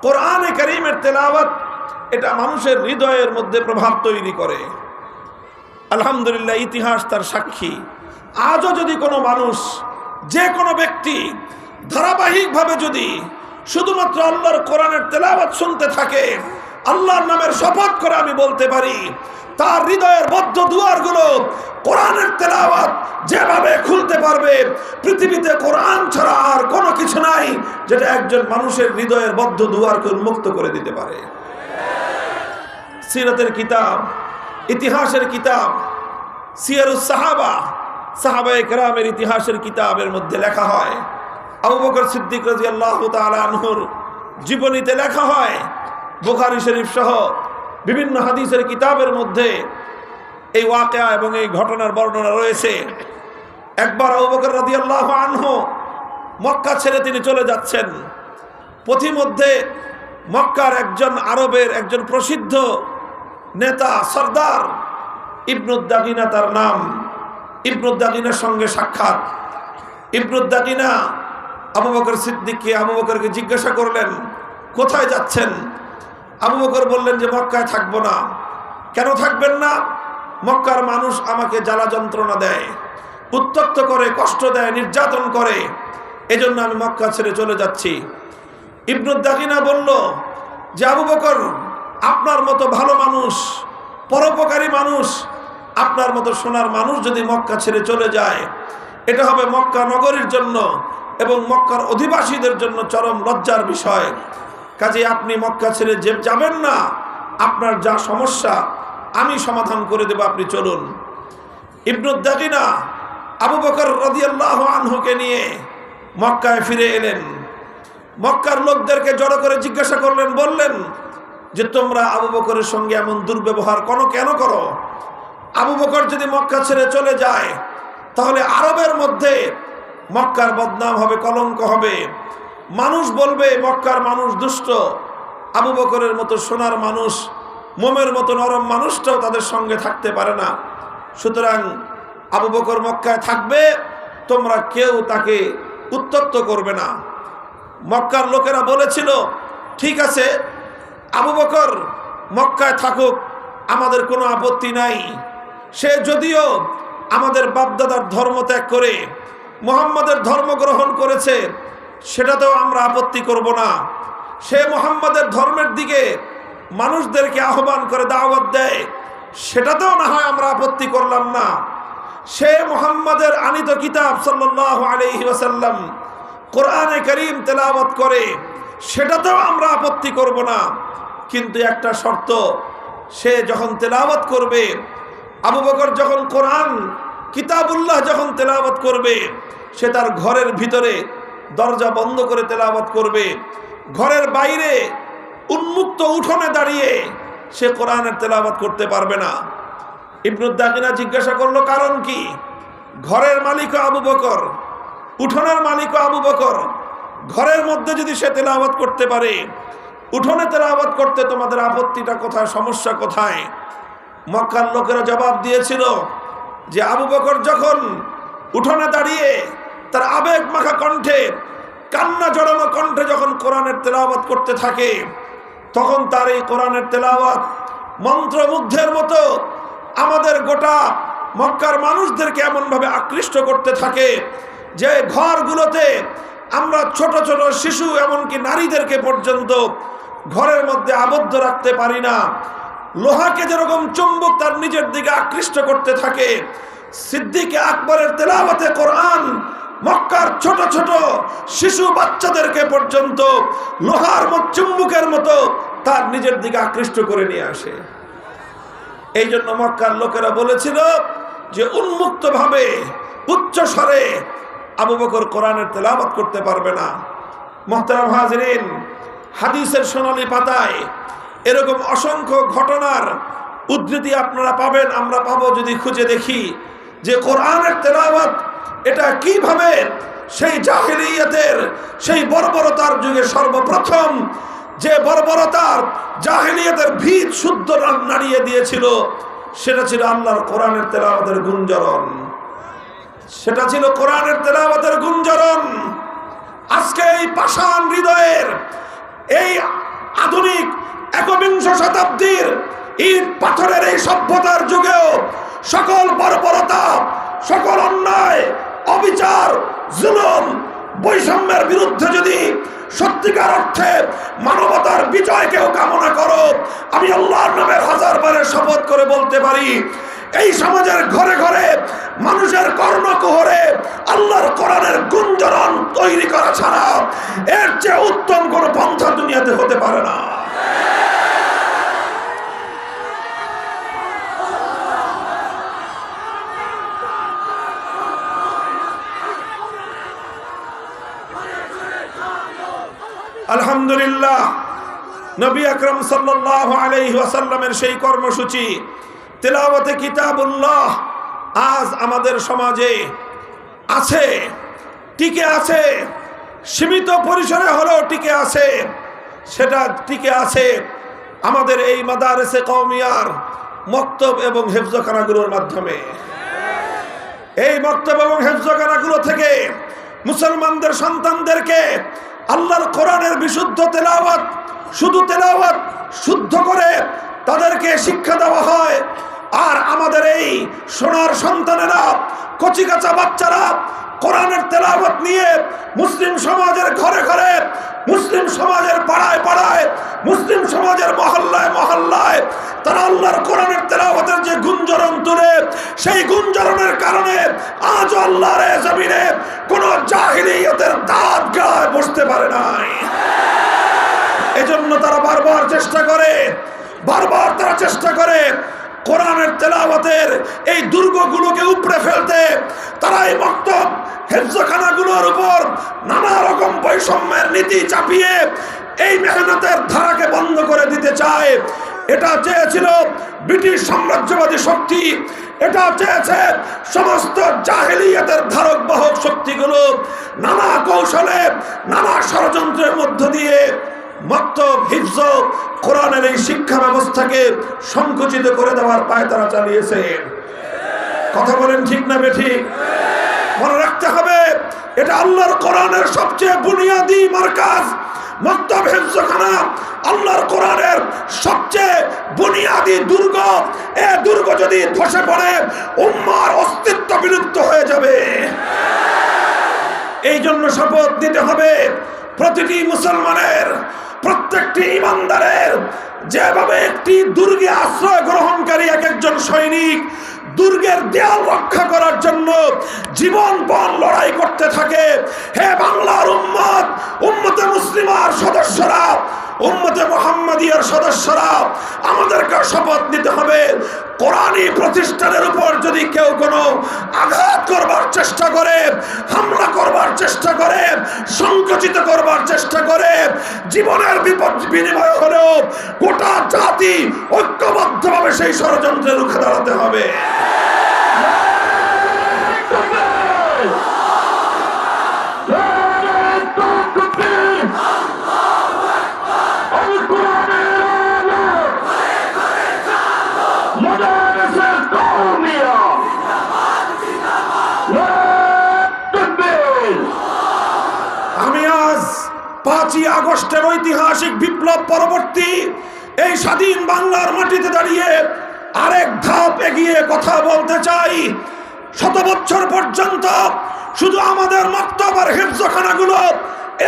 কোরআনে কারীমের তেলাওয়াত এটা মানুষের হৃদয়ের মধ্যে প্রভাব তৈরি করে। আলহামদুলিল্লাহ, ইতিহাস তার সাক্ষী। আজও যদি কোনো মানুষ, যে কোনো ব্যক্তি ধারাবাহিকভাবে যদি শুধুমাত্র আল্লাহর কোরআনের তেলাওয়াত শুনতে থাকে, আল্লাহর নামের শপথ করে আমি বলতে পারি, তার হৃদয়ের বদ্ধ দুয়ারগুলো কোরআনের তেলাওয়াত যেভাবে খুলতে পারবে, পৃথিবীতে কোরআন ছাড়া আর কোনো কিছু নাই যেটা একজন মানুষের হৃদয়ের বদ্ধ দুয়ারকে উন্মুক্ত করে দিতে পারে। সিরাতের কিতাব, ইতিহাসের কিতাব, সিয়ারুস সাহাবা, সাহাবায়ে কেরামের ইতিহাসের কিতাবের মধ্যে লেখা হয়, আবু বকর সিদ্দিক রাদিয়াল্লাহু তাআলা আনহুর জীবনীতে লেখা হয়, বুখারী শরীফ সহ বিভিন্ন হাদিসের কিতাবের মধ্যে এই ওয়াকিয়া এবং এই ঘটনার বর্ণনা রয়েছে। একবার আবু বকর রাদিয়াল্লাহু আনহু মক্কা ছেড়ে তিনি চলে যাচ্ছেন। পথিমধ্যে মক্কার একজন আরবের একজন প্রসিদ্ধ নেতা সর্দার ইবনুদ্দাগিনা, তার নাম, ইবনুদ্দাগিনার সঙ্গে সাক্ষাৎ। ইবনুদ্দাগিনা আবু বকর সিদ্দিককে, আবু বকরকে জিজ্ঞাসা করলেন, কোথায় যাচ্ছেন? আবু বকর বললেন যে মক্কায় থাকবো না। কেন থাকবেন না? মক্কার মানুষ আমাকে জ্বালা যন্ত্রণা দেয়, উত্ত্যক্ত করে, কষ্ট দেয়, নির্যাতন করে, এজন্য আমি মক্কা ছেড়ে চলে যাচ্ছি। ইবনুদ্দাগিনা বলল যে আবু বকর, আপনার মতো ভালো মানুষ, পরোপকারী মানুষ, আপনার মতো সোনার মানুষ যদি মক্কা ছেড়ে চলে যায়, এটা হবে মক্কা নগরীর জন্য এবং মক্কার অধিবাসীদের জন্য চরম লজ্জার বিষয়। কাজে আপনি মক্কা ছেড়ে যাবেন না, আপনার যা সমস্যা আমি সমাধান করে দেব, আপনি চলুন। ইবনুদ্দাগিনা আবু বকর রাদিয়াল্লাহু আনহুকে নিয়ে মক্কায় ফিরে এলেন। মক্কার লোকদেরকে জড়ো করে জিজ্ঞাসা করলেন, বললেন যে তোমরা আবু বকরের সঙ্গে এমন দুর্ব্যবহার কেন করো? আবু বকর যদি মক্কা ছেড়ে চলে যায় তাহলে আরবের মধ্যে মক্কার বদনাম হবে, কলঙ্ক হবে। মানুষ বলবে মক্কার মানুষ দুষ্ট, আবু বকরের মতো সোনার মানুষ, মোমের মতো নরম মানুষটাও তাদের সঙ্গে থাকতে পারে না। সুতরাং আবু বকর মক্কায় থাকবে, তোমরা কেউ তাকে উত্ত্যক্ত করবে না। মক্কার লোকেরা বলেছিল, ঠিক আছে, আবু বকর মক্কায় থাকুক, আমাদের কোনো আপত্তি নাই। সে যদিও আমাদের বাপদাদার ধর্ম ত্যাগ করে মুহাম্মাদের ধর্ম গ্রহণ করেছে, সেটাতেও আমরা আপত্তি করব না। সে মুহাম্মাদের ধর্মের দিকে মানুষদেরকে আহ্বান করে দাওয়াত দেয়, সেটাতেও না হয় আমরা আপত্তি করলাম না। সে মুহাম্মাদের আনিত কিতাব সাল্লাল্লাহু আলাইহি ওয়াসাল্লাম কোরআনে কারীম তেলাওয়াত করে, সেটাতেও আমরা আপত্তি করব না। কিন্তু একটা শর্ত, সে যখন তেলাওয়াত করবে, আবু বকর যখন কোরআন কিতাবুল্লাহ যখন তেলাওয়াত করবে, সে তার ঘরের ভিতরে দরজা বন্ধ করে তেলাওয়াত করবে, ঘরের বাইরে উন্মুক্ত উঠোনে দাঁড়িয়ে সে কোরআনের তেলাওয়াত করতে পারবে না। ইবনুদ্দাগিনা জিজ্ঞাসা করলো, কারণ কি? ঘরের মালিক আবু বকর, উঠোনের মালিক আবু বকর, ঘরের মধ্যে যদি সে তেলাওয়াত করতে পারে, উঠোনে তেলাওয়াত করতে তোমাদের আপত্তিটা কোথায়, সমস্যা কোথায়? মক্কার লোকেরা জবাব দিয়েছিল যে আবু বকর যখন উঠোনে দাঁড়িয়ে তার আবেগ মাখা কণ্ঠে, কান্না জড়ানো কণ্ঠে যখন কোরআনের তেলাওয়াত করতে থাকে, তখন তার এই কোরআনের তেলাওয়াত মন্ত্রমুগ্ধের মতো আমাদের গোটা মক্কার মানুষদেরকে এমনভাবে আকৃষ্ট করতে থাকে যে ঘরগুলোতে আমরা ছোট ছোট শিশু, এমনকি নারীদেরকে পর্যন্ত ঘরের মধ্যে আবদ্ধ রাখতে পারি না। লোহাকে যেরকম চুম্বক তার নিজের দিকে আকৃষ্ট করতে থাকে, সিদ্দিক আকবরের তেলাওয়াতে কোরআন মক্কার ছোট ছোট শিশু বাচ্চাদেরকে পর্যন্ত লোহার চুম্বকের মতো তার নিজের দিকে আকৃষ্ট করে নিয়ে আসে। এই জন্য মক্কার লোকেরা বলেছিল যে উন্মুক্তভাবে উচ্চ স্বরে আবু বকর কোরআনের তেলাওয়াত করতে পারবে না। মুহতারাম হাজিরিন, হাদিসের সোনালী পাতায় এরকম অসংখ্য ঘটনার উদ্ধৃতি আপনারা পাবেন, আমরা পাবো যদি খুঁজে দেখি যে কোরআনের তেলাওয়াত এটা কিভাবে সেই জাহেলিয়াতের সেই বর্বরতার যুগে সর্বপ্রথম যে বর্বরতার জাহেলিয়াতের ভিত শুদ্ধ নাড়িয়ে দিয়েছিল, সেটা ছিল আল্লাহর কোরআনের তেলাওয়াতের গুঞ্জরণ। সেটা ছিল কোরআনের তেলাওয়াতের গুঞ্জরণ। আজকে এই পাষাণ হৃদয়ের এই আধুনিক একবিংশ শতাব্দীর ইট পাথরের এই সভ্যতার যুগেও সকল বর্বরতা, সকল অন্যায়, অবিচার, জুলুম, বৈষম্যের বিরুদ্ধে যদি সত্যিকার অর্থে মানবতার বিজয়কেও কামনা করো, আমি আল্লাহর নামের হাজারবারের শপথ করে বলতে পারি, এই সমাজের ঘরে ঘরে মানুষের কর্ণকুহরে আল্লাহর কোরআনের গুঞ্জরণ তৈরি করা ছাড়া এর চেয়ে উত্তম কোনো পন্থা দুনিয়াতে হতে পারে না। আলহামদুলিল্লাহ, নবী আকরাম সাল্লাল্লাহু আলাইহি ওয়াসাল্লামের সেই কর্মসূচি তেলাওয়াতে কিতাবুল্লাহ আজ আমাদের সমাজে আছে, টিকে আছে, সীমিত পরিসরে হলেও টিকে আছে। সেটা টিকে আছে আমাদের এই মাদারেসে কওমিয়ার মক্তব এবং হেফজখানাগুলোর মাধ্যমে। এই মক্তব এবং হেফজখানাগুলো থেকে মুসলমানদের সন্তানদেরকে আল্লাহর কোরআনের বিশুদ্ধ তেলাওয়াত, শুধু তেলাওয়াত শুদ্ধ করে তাদেরকে শিক্ষা দেওয়া হয়। আর আমাদের এই সোনার সন্তানেরা, কচিকাঁচা বাচ্চারা কোরআনের তেলাওয়াত নিয়ে মুসলিম সমাজের ঘরে ঘরে, মুসলিম সমাজের পাড়ায় পাড়ায়, মুসলিম সমাজের মহল্লায় মহল্লায় তারা আল্লাহর কোরআনের তেলাওয়াতের যে গুঞ্জরণ তুলে, সেই গুঞ্জরণের কারণে আজ আল্লাহর জমিনে কোনো জাহিলিয়াতের দাঁত গায়ে বসতে পারে নাই। এজন্য তারা বারবার চেষ্টা করে কোরআনের তেলাওয়াতের এই দুর্গগুলোকে উপড়ে ফেলতে। তারা এই মক্তব হেফজখানাগুলোর উপর নানা রকম বৈষম্যের নীতি চাপিয়ে এই মেহনতের ধারাকে বন্ধ করে দিতে চায়। এটা চেয়েছিল ব্রিটিশ সাম্রাজ্যবাদী শক্তি, এটা চেয়েছে সমস্ত জাহেলিয়াতের ধারক বাহক শক্তিগুলো নানা কৌশলে, নানা ষড়যন্ত্রের মধ্য দিয়ে মক্তব, হিফজ, কোরআনের এই শিক্ষা ব্যবস্থাকে সংকুচিত করে দেওয়ার পায়তারা চালিয়েছে। কথা বলেন ঠিক না বেঠিক? মনে রাখতে হবে, এটা আল্লাহর কোরআনের সবচেয়ে বুনিয়াদী মারকাজ। মক্তব, হিফজখানা আল্লাহর কোরআনের সবচেয়ে বুনিয়াদী দুর্গ। এ দুর্গ যদি ধসে পড়ে উম্মার অস্তিত্ব বিলুপ্ত হয়ে যাবে। এই জন্য শপথ নিতে হবে প্রতিটি মুসলমানের, প্রত্যেকটি ইমানদারের, যেভাবে একটি দুর্গে আশ্রয় গ্রহণকারী এক একজন সৈনিক দুর্গের দেয়াল রক্ষা করার জন্য জীবনপণ লড়াই করতে থাকে, হে বাংলার উম্মত, উম্মতে মুসলিমার সদস্যরা, উম্মতে মুহাম্মাদিয়ার সদস্যরা, আমাদেরকে শপথ নিতে হবে কোরআনী প্রতিষ্ঠানের উপর যদি কেউ কোনো আঘাত করবার চেষ্টা করে, হামলা করবার চেষ্টা করে, সংকুচিত করবার চেষ্টা করে, জীবনের বিনিময় হলেও গোটা জাতি ঐক্যবদ্ধভাবে সেই ষড়যন্ত্রে রুখে দাঁড়াতে হবে। আমি আজ 5ই আগস্টের ঐতিহাসিক বিপ্লব পরবর্তী এই স্বাধীন বাংলার মাটিতে দাঁড়িয়ে আরেক ধাপ এগিয়ে কথা বলতে চাই। 100 বছর পর্যন্ত শুধু আমাদের মক্তব আর হিফজখানাগুলো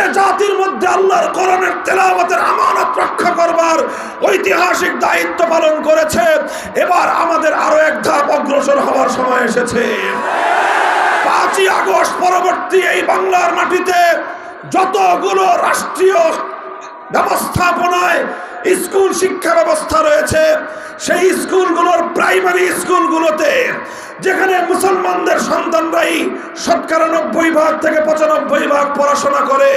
এ জাতির মধ্যে আল্লাহর কোরআনের তেলাওয়াতের আমানত রক্ষা করবার ঐতিহাসিক দায়িত্ব পালন করেছে। এবার আমাদের আরো এক ধাপ অগ্রসর হওয়ার সময় এসেছে। 5ই আগস্ট পরবর্তী এই বাংলার মাটিতে যতগুলো রাষ্ট্রীয় ব্যবস্থাপনায় স্কুল শিক্ষা ব্যবস্থা রয়েছে, সেই স্কুলগুলোর প্রাইমারি স্কুলগুলোতে যেখানে মুসলমানদের সন্তানরাই ৯০% থেকে ৯৫% পড়াশোনা করে,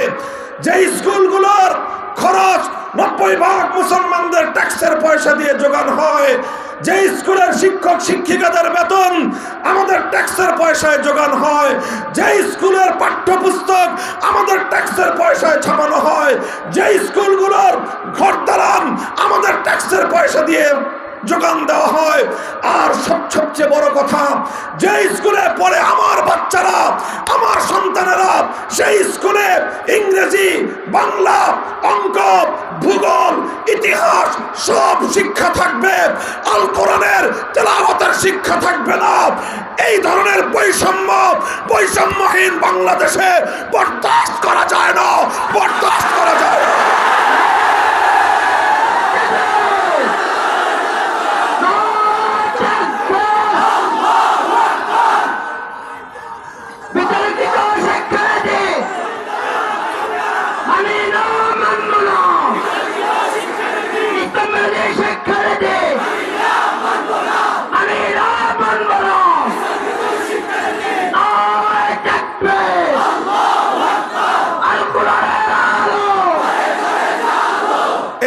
যে স্কুলগুলোর খরচ ৯০% মুসলমানদের ট্যাক্সের পয়সা দিয়ে যোগান হয়, যে স্কুলের শিক্ষক শিক্ষিকাদের বেতন আমাদের ট্যাক্সের পয়সায় যোগান হয়, যে স্কুলের পাঠ্যপুস্তক আমাদের ট্যাক্সের পয়সায় ছাপানো হয়, যে স্কুলগুলোর ঘরদালান আমাদের ট্যাক্সের পয়সা দিয়ে যোগান দেওয়া হয়, আর সবচেয়ে বড় কথা, যে স্কুলে পড়ে আমার বাচ্চারা, আমার সন্তানেরা, সেই স্কুলে ইংরেজি, বাংলা, অঙ্ক, ভূগোল, ইতিহাস সব শিক্ষা থাকবে, আল কোরআনের তেলাওয়াতের শিক্ষা থাকবে না। এই ধরনের বৈষম্যহীন বাংলাদেশে বরদাস্ত করা যায় না, বরদাস্ত করা যায় না।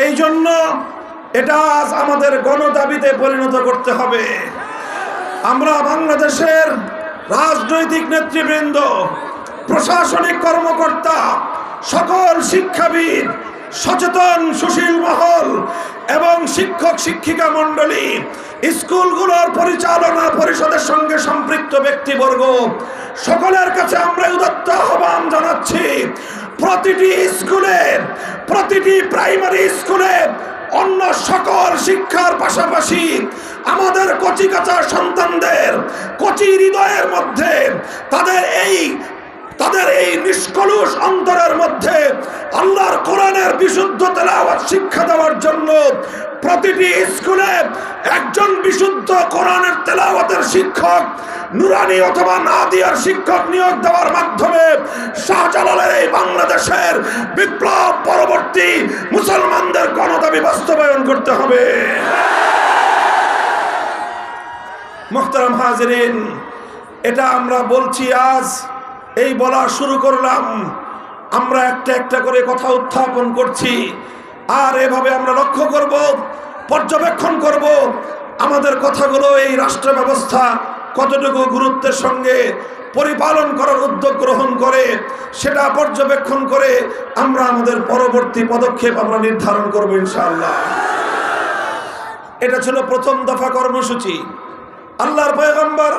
এই জন্য এটা আজ আমাদের গণদাবিতে পরিণত করতে হবে। আমরা বাংলাদেশের রাজনৈতিক নেতৃবৃন্দ, প্রশাসনিক কর্মকর্তা, সকল শিক্ষাবিদ, সচেতন সুশীল মহল এবং শিক্ষক শিক্ষিকা মণ্ডলী, স্কুলগুলোর পরিচালনা পরিষদের সঙ্গে সম্পৃক্ত ব্যক্তিবর্গ, সকলের কাছে আমরা উদাত্ত আহ্বান জানাচ্ছি, প্রতিটি স্কুলে, প্রতিটি প্রাইমারি স্কুলে অন্য সকল শিক্ষার পাশাপাশি আমাদের কচিকাঁচা সন্তানদের কচি হৃদয়ের মধ্যে তাদের এই নিষ্কলুষ অন্তরের মধ্যে আল্লাহর কোরআনের বিশুদ্ধ তেলাওয়াত শিক্ষা দেওয়ার জন্য প্রতিটি স্কুলে একজন বিশুদ্ধ কোরআনের তেলাওয়াতের শিক্ষক, নুরানি অথবা নাদিয়ার শিক্ষক নিয়োগ দেওয়ার মাধ্যমে শাহজালালের এই বাংলাদেশের বিপ্লব পরবর্তী মুসলমানদের গণদাবি বাস্তবায়ন করতে হবে। মুহতারাম হাজিরিন, এটা আমরা বলছি আজ, এই বলা শুরু করলাম, আমরা একটা একটা করে কথা উত্থাপন করছি, আর এভাবে আমরা লক্ষ্য করব, পর্যবেক্ষণ করব আমাদের কথাগুলো এই রাষ্ট্র ব্যবস্থা কতটুকু গুরুত্বের সঙ্গে পরিপালন করার উদ্যোগ গ্রহণ করে, সেটা পর্যবেক্ষণ করে আমরা আমাদের পরবর্তী পদক্ষেপ আমরা নির্ধারণ করব ইনশাআল্লাহ। এটা ছিল প্রথম দফা কর্মসূচি। আল্লাহর পয়গম্বর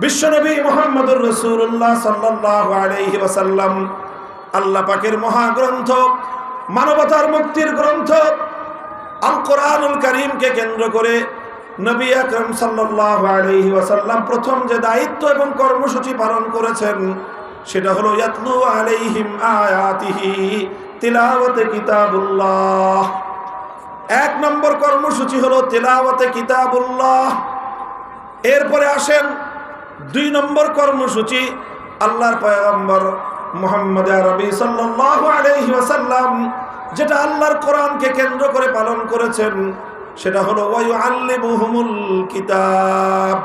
বিশ্বনবী মুহাম্মদুর রাসূলুল্লাহ সাল্লাল্লাহু আলাইহি ওয়াসাল্লাম আল্লাহ পাকের মহাগ্রন্থ, মানবতার মুক্তির গ্রন্থ আল কোরআনুল কারীমকে কেন্দ্র করে নবী আকরাম সাল্লাল্লাহু আলাইহি ওয়াসাল্লাম প্রথম যে দায়িত্ব এবং কর্মসূচি পালন করেছেন সেটা হলো ইয়াতলু আলাইহিম আয়াতিহি তিলাওয়াতে কিতাবুল্লাহ। এক নম্বর কর্মসূচি হলো তিলাওয়াতে কিতাবুল্লাহ। এরপরে আসেন ২ নম্বর কর্মসূচি, আল্লাহর পয়গম্বর মুহাম্মদ আরবি সাল্লাল্লাহু আলাইহি ওয়াসাল্লাম যেটা আল্লাহর কোরআনকে কেন্দ্র করে পালন করেছেন সেটা হলো ওয়ায়ুআল্লিমুহুমুল কিতাব।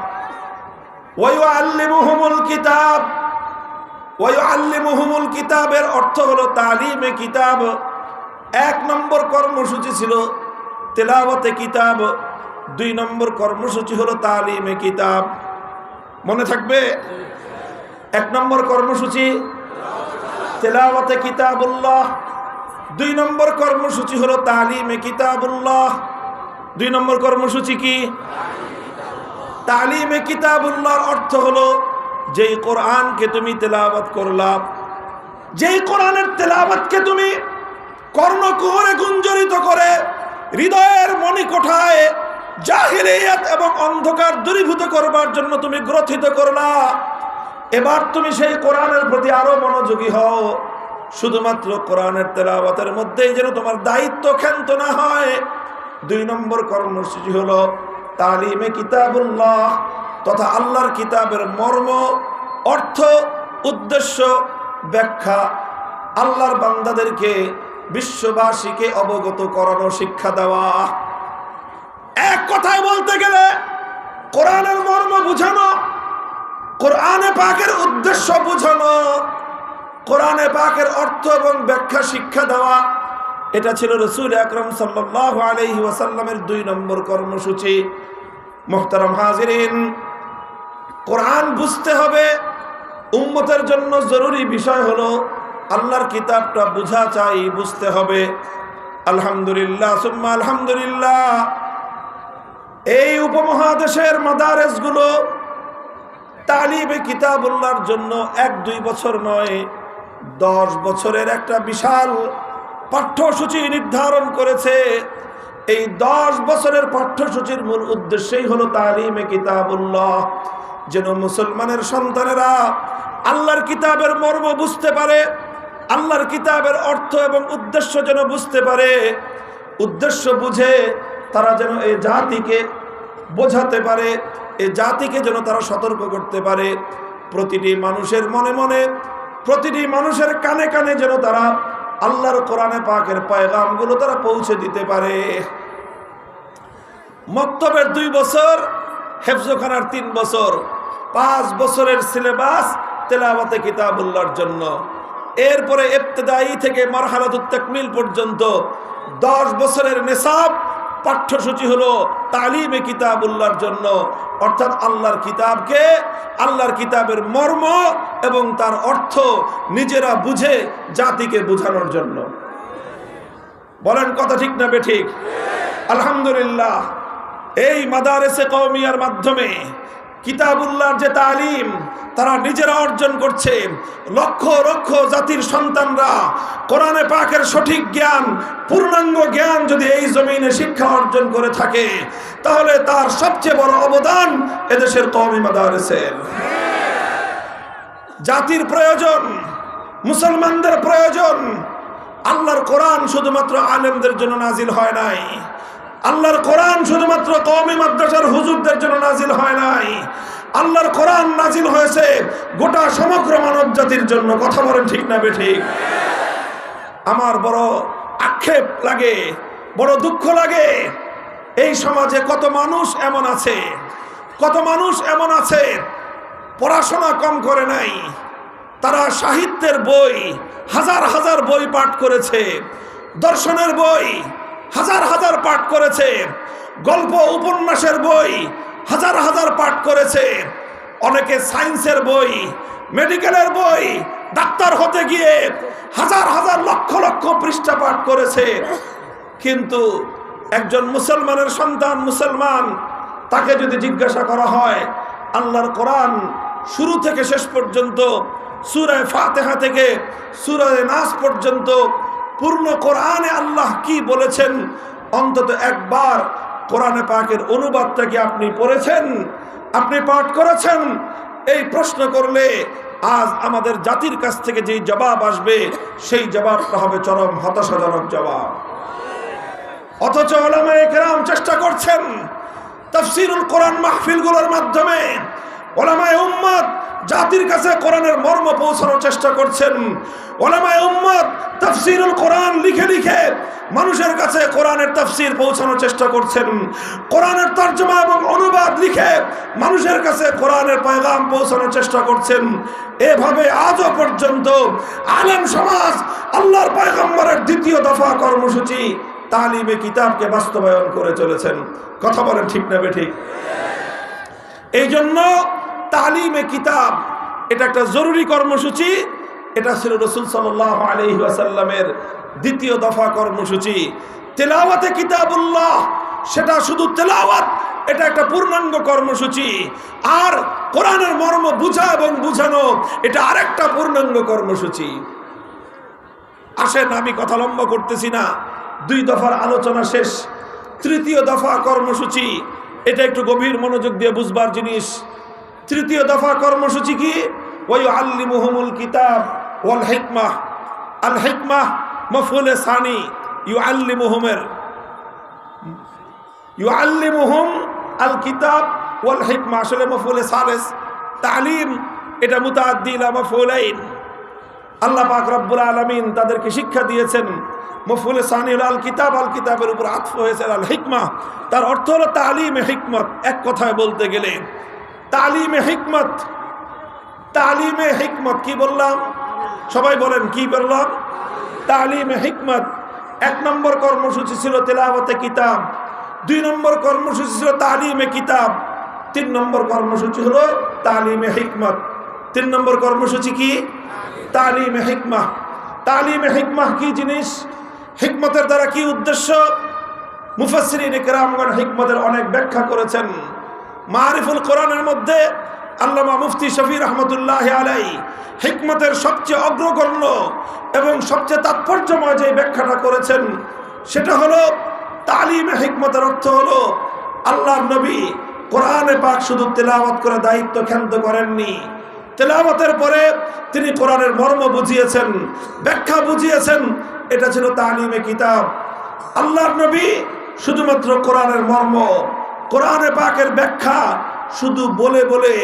ওয়ায়ুআল্লিমুহুমুল কিতাব, ওয়ায়ুআল্লিমুহুমুল কিতাবের অর্থ হলো তালিমে কিতাব। ১ নম্বর কর্মসূচি ছিল তেলাওয়াতে কিতাব, ২ নম্বর কর্মসূচি হলো তালিমে কিতাব। মনে থাকবে? ১ নম্বর কর্মসূচি তেলাওয়াতে কিতাবুল্লাহ, ২ নম্বর কর্মসূচি হলো তালিমে কিতাবুল্লাহ। ২ নম্বর কর্মসূচি কি? তালিমে কিতাবুল্লাহর অর্থ হলো যেই কোরআনকে তুমি তেলাওয়াত করলা, যেই কোরআনের তেলাওয়াতকে তুমি কর্ণকুহরে গুঞ্জরিত করে হৃদয়ের মণিকোঠায় জাহিলিয়াত এবং অন্ধকার দূরীভূত করবার জন্য তুমি গ্রথিত করলা, এবার তুমি সেই কোরআনের প্রতি আরো মনোযোগী হও। শুধুমাত্র কোরআনের তেলাওয়াতের মধ্যেই যেন তোমার দায়িত্ব ক্ষান্ত না হয়। ২ নম্বর কর্মসূচি হলো তালিমে কিতাবুল্লাহ তথা আল্লাহর কিতাবের মর্ম, অর্থ, উদ্দেশ্য, ব্যাখ্যা আল্লাহর বান্দাদেরকে, বিশ্ববাসীকে অবগত করানো, শিক্ষা দেওয়া। এক কথায় বলতে গেলে কোরআনের মর্ম বুঝানো, কোরআনে পাকের উদ্দেশ্য বুঝানো, কোরআনে পাকের অর্থ এবং ব্যাখ্যা শিক্ষা দেওয়া, এটা ছিল রাসূল আকরাম সাল্লাল্লাহু আলাইহি ওয়াসাল্লামের 2 নম্বর কর্মসূচি। মুহতারাম হাজিরিন, কোরআন বুঝতে হবে। উম্মতের জন্য জরুরি বিষয় হলো আল্লাহর কিতাবটা বুঝা চাই, বুঝতে হবে। আলহামদুলিল্লাহ সুম্মা আলহামদুলিল্লাহ, এই উপমহাদেশের মাদারেসগুলো তালিবে কিতাবুল্লাহর জন্য 1-2 বছর নয়, 10 বছরের একটা বিশাল পাঠ্যসূচি নির্ধারণ করেছে। এই 10 বছরের পাঠ্যসূচির মূল উদ্দেশ্যই হলো তালিমে কিতাবুল্লাহ, যেন মুসলমানের সন্তানেরা আল্লাহর কিতাবের মর্ম বুঝতে পারে, আল্লাহর কিতাবের অর্থ এবং উদ্দেশ্য যেন বুঝতে পারে। উদ্দেশ্য বুঝে তারা যেন এই জাতিকে বোঝাতে পারে, এই জাতিকে যেন তারা সতর্ক করতে পারে। প্রতিটি মানুষের মনে মনে, প্রতিটি মানুষের কানে কানে যেন তারা আল্লাহর কোরআনে পাকের পয়গামগুলো তারা পৌঁছে দিতে পারে। মক্তবের 2 বছর, হেফজখানার 3 বছর, 5 বছরের সিলেবাস তেলাওয়াতে কিতাবুল্লাহর জন্য। এরপরে ইবতিদায়ী থেকে মারহালাতুত তাকমিল পর্যন্ত 10 বছরের নিসাব পাঠ্যসূচি হলো তালিমে কিতাবুল্লাহর জন্য, অর্থাৎ আল্লাহর কিতাবকে, আল্লাহর কিতাবের মর্ম এবং তার অর্থ নিজেরা বুঝে জাতিকে বোঝানোর জন্য। বলেন কথা ঠিক না বেঠিক? আলহামদুলিল্লাহ, এই মাদারেসে কওমিয়ার মাধ্যমে কিতাবুল্লাহর যে তালিম তারা নিজেরা অর্জন করছে। লক্ষ লক্ষ জাতির সন্তানরা কোরআনে পাকের সঠিক জ্ঞান, পূর্ণাঙ্গ জ্ঞান যদি এই জমিনে শিক্ষা অর্জন করে থাকে, তাহলে তার সবচেয়ে বড় অবদান এদেশের কওমি মাদারেসের। জাতির প্রয়োজন, মুসলমানদের প্রয়োজন। আল্লাহর কোরআন শুধুমাত্র আলেমদের জন্য নাজিল হয় নাই, আল্লাহর কোরআন শুধুমাত্র কওমি মাদ্রাসার হুজুরদের জন্য নাজিল হয় নাই, আল্লাহর কোরআন নাজিল হয়েছে গোটা সমগ্র মানব জাতির জন্য। কথা বলেন ঠিক না বেঠিক? আমার বড় আক্ষেপ লাগে, বড় দুঃখ লাগে, এই সমাজে কত মানুষ এমন আছে, কত মানুষ এমন আছে পড়াশোনা কম করে নাই, তারা সাহিত্যের বই হাজার হাজার বই পাঠ করেছে, দর্শনের বই হাজার হাজার পাঠ করেছে, গল্প উপন্যাসের বই হাজার হাজার পাঠ করেছে, অনেকে সায়েন্সের বই, মেডিকেলের বই, ডাক্তার হতে গিয়ে হাজার হাজার লক্ষ লক্ষ পৃষ্ঠা পাঠ করেছে। কিন্তু একজন মুসলমানের সন্তান, মুসলমান, তাকে যদি জিজ্ঞাসা করা হয় আল্লাহর কোরআন শুরু থেকে শেষ পর্যন্ত, সূরা ফাতিহা থেকে সূরা নাস পর্যন্ত পূর্ণ কোরআনে আল্লাহ কি বলেছেন, অন্তত একবার কোরআনে পাকের অনুবাদটা কি আপনি পড়েছেন, আপনি পাঠ করেছেন? এই প্রশ্ন করলে আজ আমাদের জাতির কাছ থেকে যেই জবাব আসবে, সেই জবাবটা হবে চরম হতাশাজনক জবাব। অথচ উলামায়ে কেরাম চেষ্টা করছেন তাফসীরুল কোরআন মাহফিলগুলোর মাধ্যমে, উলামায়ে উম্মত জাতির কাছে কোরআনের মর্ম পৌঁছানোর চেষ্টা করছেন। উলামায়ে উম্মত তাফসীরুল কোরআন লিখে লিখে মানুষের কাছে কোরআনের তাফসীর পৌঁছানোর চেষ্টা করছেন। কোরআনের তরজমা এবং অনুবাদ লিখে মানুষের কাছে কোরআনের পয়গাম পৌঁছানোর চেষ্টা করছেন। এভাবে আজও পর্যন্ত আলেম সমাজ আল্লাহর পয়গম্বরের 2য় দফা কর্মসূচি তালিমে কিতাবকে বাস্তবায়ন করে চলেছেন। কথা বলেন ঠিক না বেঠিক? এই জন্য তালিমে কিতাব এটা একটা জরুরি কর্মসূচি। এটা ছিল রাসূল সাল্লাল্লাহু আলাইহি ওয়াসাল্লামের 2য় দফা কর্মসূচি। তেলাওয়াতে কিতাবুল্লাহ, সেটা শুধু তেলাওয়াত, এটা একটা পূর্ণাঙ্গ কর্মসূচি। আর কোরআনের মর্ম বুঝা এবং বুঝানো, এটা আরেকটা পূর্ণাঙ্গ কর্মসূচি। আসেন, আমি কথা লম্বা করতেছি না, 2 দফার আলোচনা শেষ, 3য় দফা কর্মসূচি, এটা একটু গভীর মনোযোগ দিয়ে বুঝবার জিনিস। 3য় দফা কর্মসূচি কি? ওয়ায়ুআল্লিমুহুমুল কিতাব ওয়াল হিকমাহ। আল হিকমাহ মাফউলে সানি, ইউআল্লিমুহুম আল কিতাব ওয়াল হিকমা আসলে মাফউলে সালিস। তালিম এটা মুতাআদ্দি ইলা মাফউলাইন। আল্লাহ পাক রব্বুল আলামিন তাদেরকে শিক্ষা দিয়েছেন মফউলে সানি হলো আল কিতাব, আল কিতাবের উপর আতফ হয়েছে আল হিকমা। তার অর্থ হলো তালিমে হিকমত। এক কথায় বলতে গেলে তালিমে হিকমত। তালিমে হিকমত কি বললাম? সবাই বলেন কি বললাম? তালিমে হিকমত। 1 নম্বর কর্মসূচি ছিল তেলাওয়াতে কিতাব, 2 নম্বর কর্মসূচি ছিল তালিমে কিতাব, 3 নম্বর কর্মসূচি হলো তালিমে হিকমত। 3 নম্বর কর্মসূচি কি? তালিমে হিকমা। তালিমে হিকমা কি জিনিস? হিকমতের দ্বারা কি উদ্দেশ্য? মুফাসসিরিন ইকরামগণ হিকমতের অনেক ব্যাখ্যা করেছেন। মারিফুল কোরআনের মধ্যে আল্লামা মুফতি শফি রহমতুল্লাহি আলাইহি হিকমতের সবচেয়ে অগ্রগণ্য এবং সবচেয়ে তাৎপর্যময় যে ব্যাখ্যাটা করেছেন সেটা হলো তালিমে হিকমতের অর্থ হলো আল্লাহর নবী কোরআনে পাক শুধু তেলাওয়াত করে দায়িত্ব ক্ষান্ত করেননি, তেলাওয়াতের পরে তিনি কোরআনের মর্ম বুঝিয়েছেন, ব্যাখ্যা বুঝিয়েছেন। এটা ছিল তালিমে কিতাব। আল্লাহর নবী শুধুমাত্র কোরআনের মর্ম, কোরআনে পাকের ব্যাখ্যা শুধু বলে বলে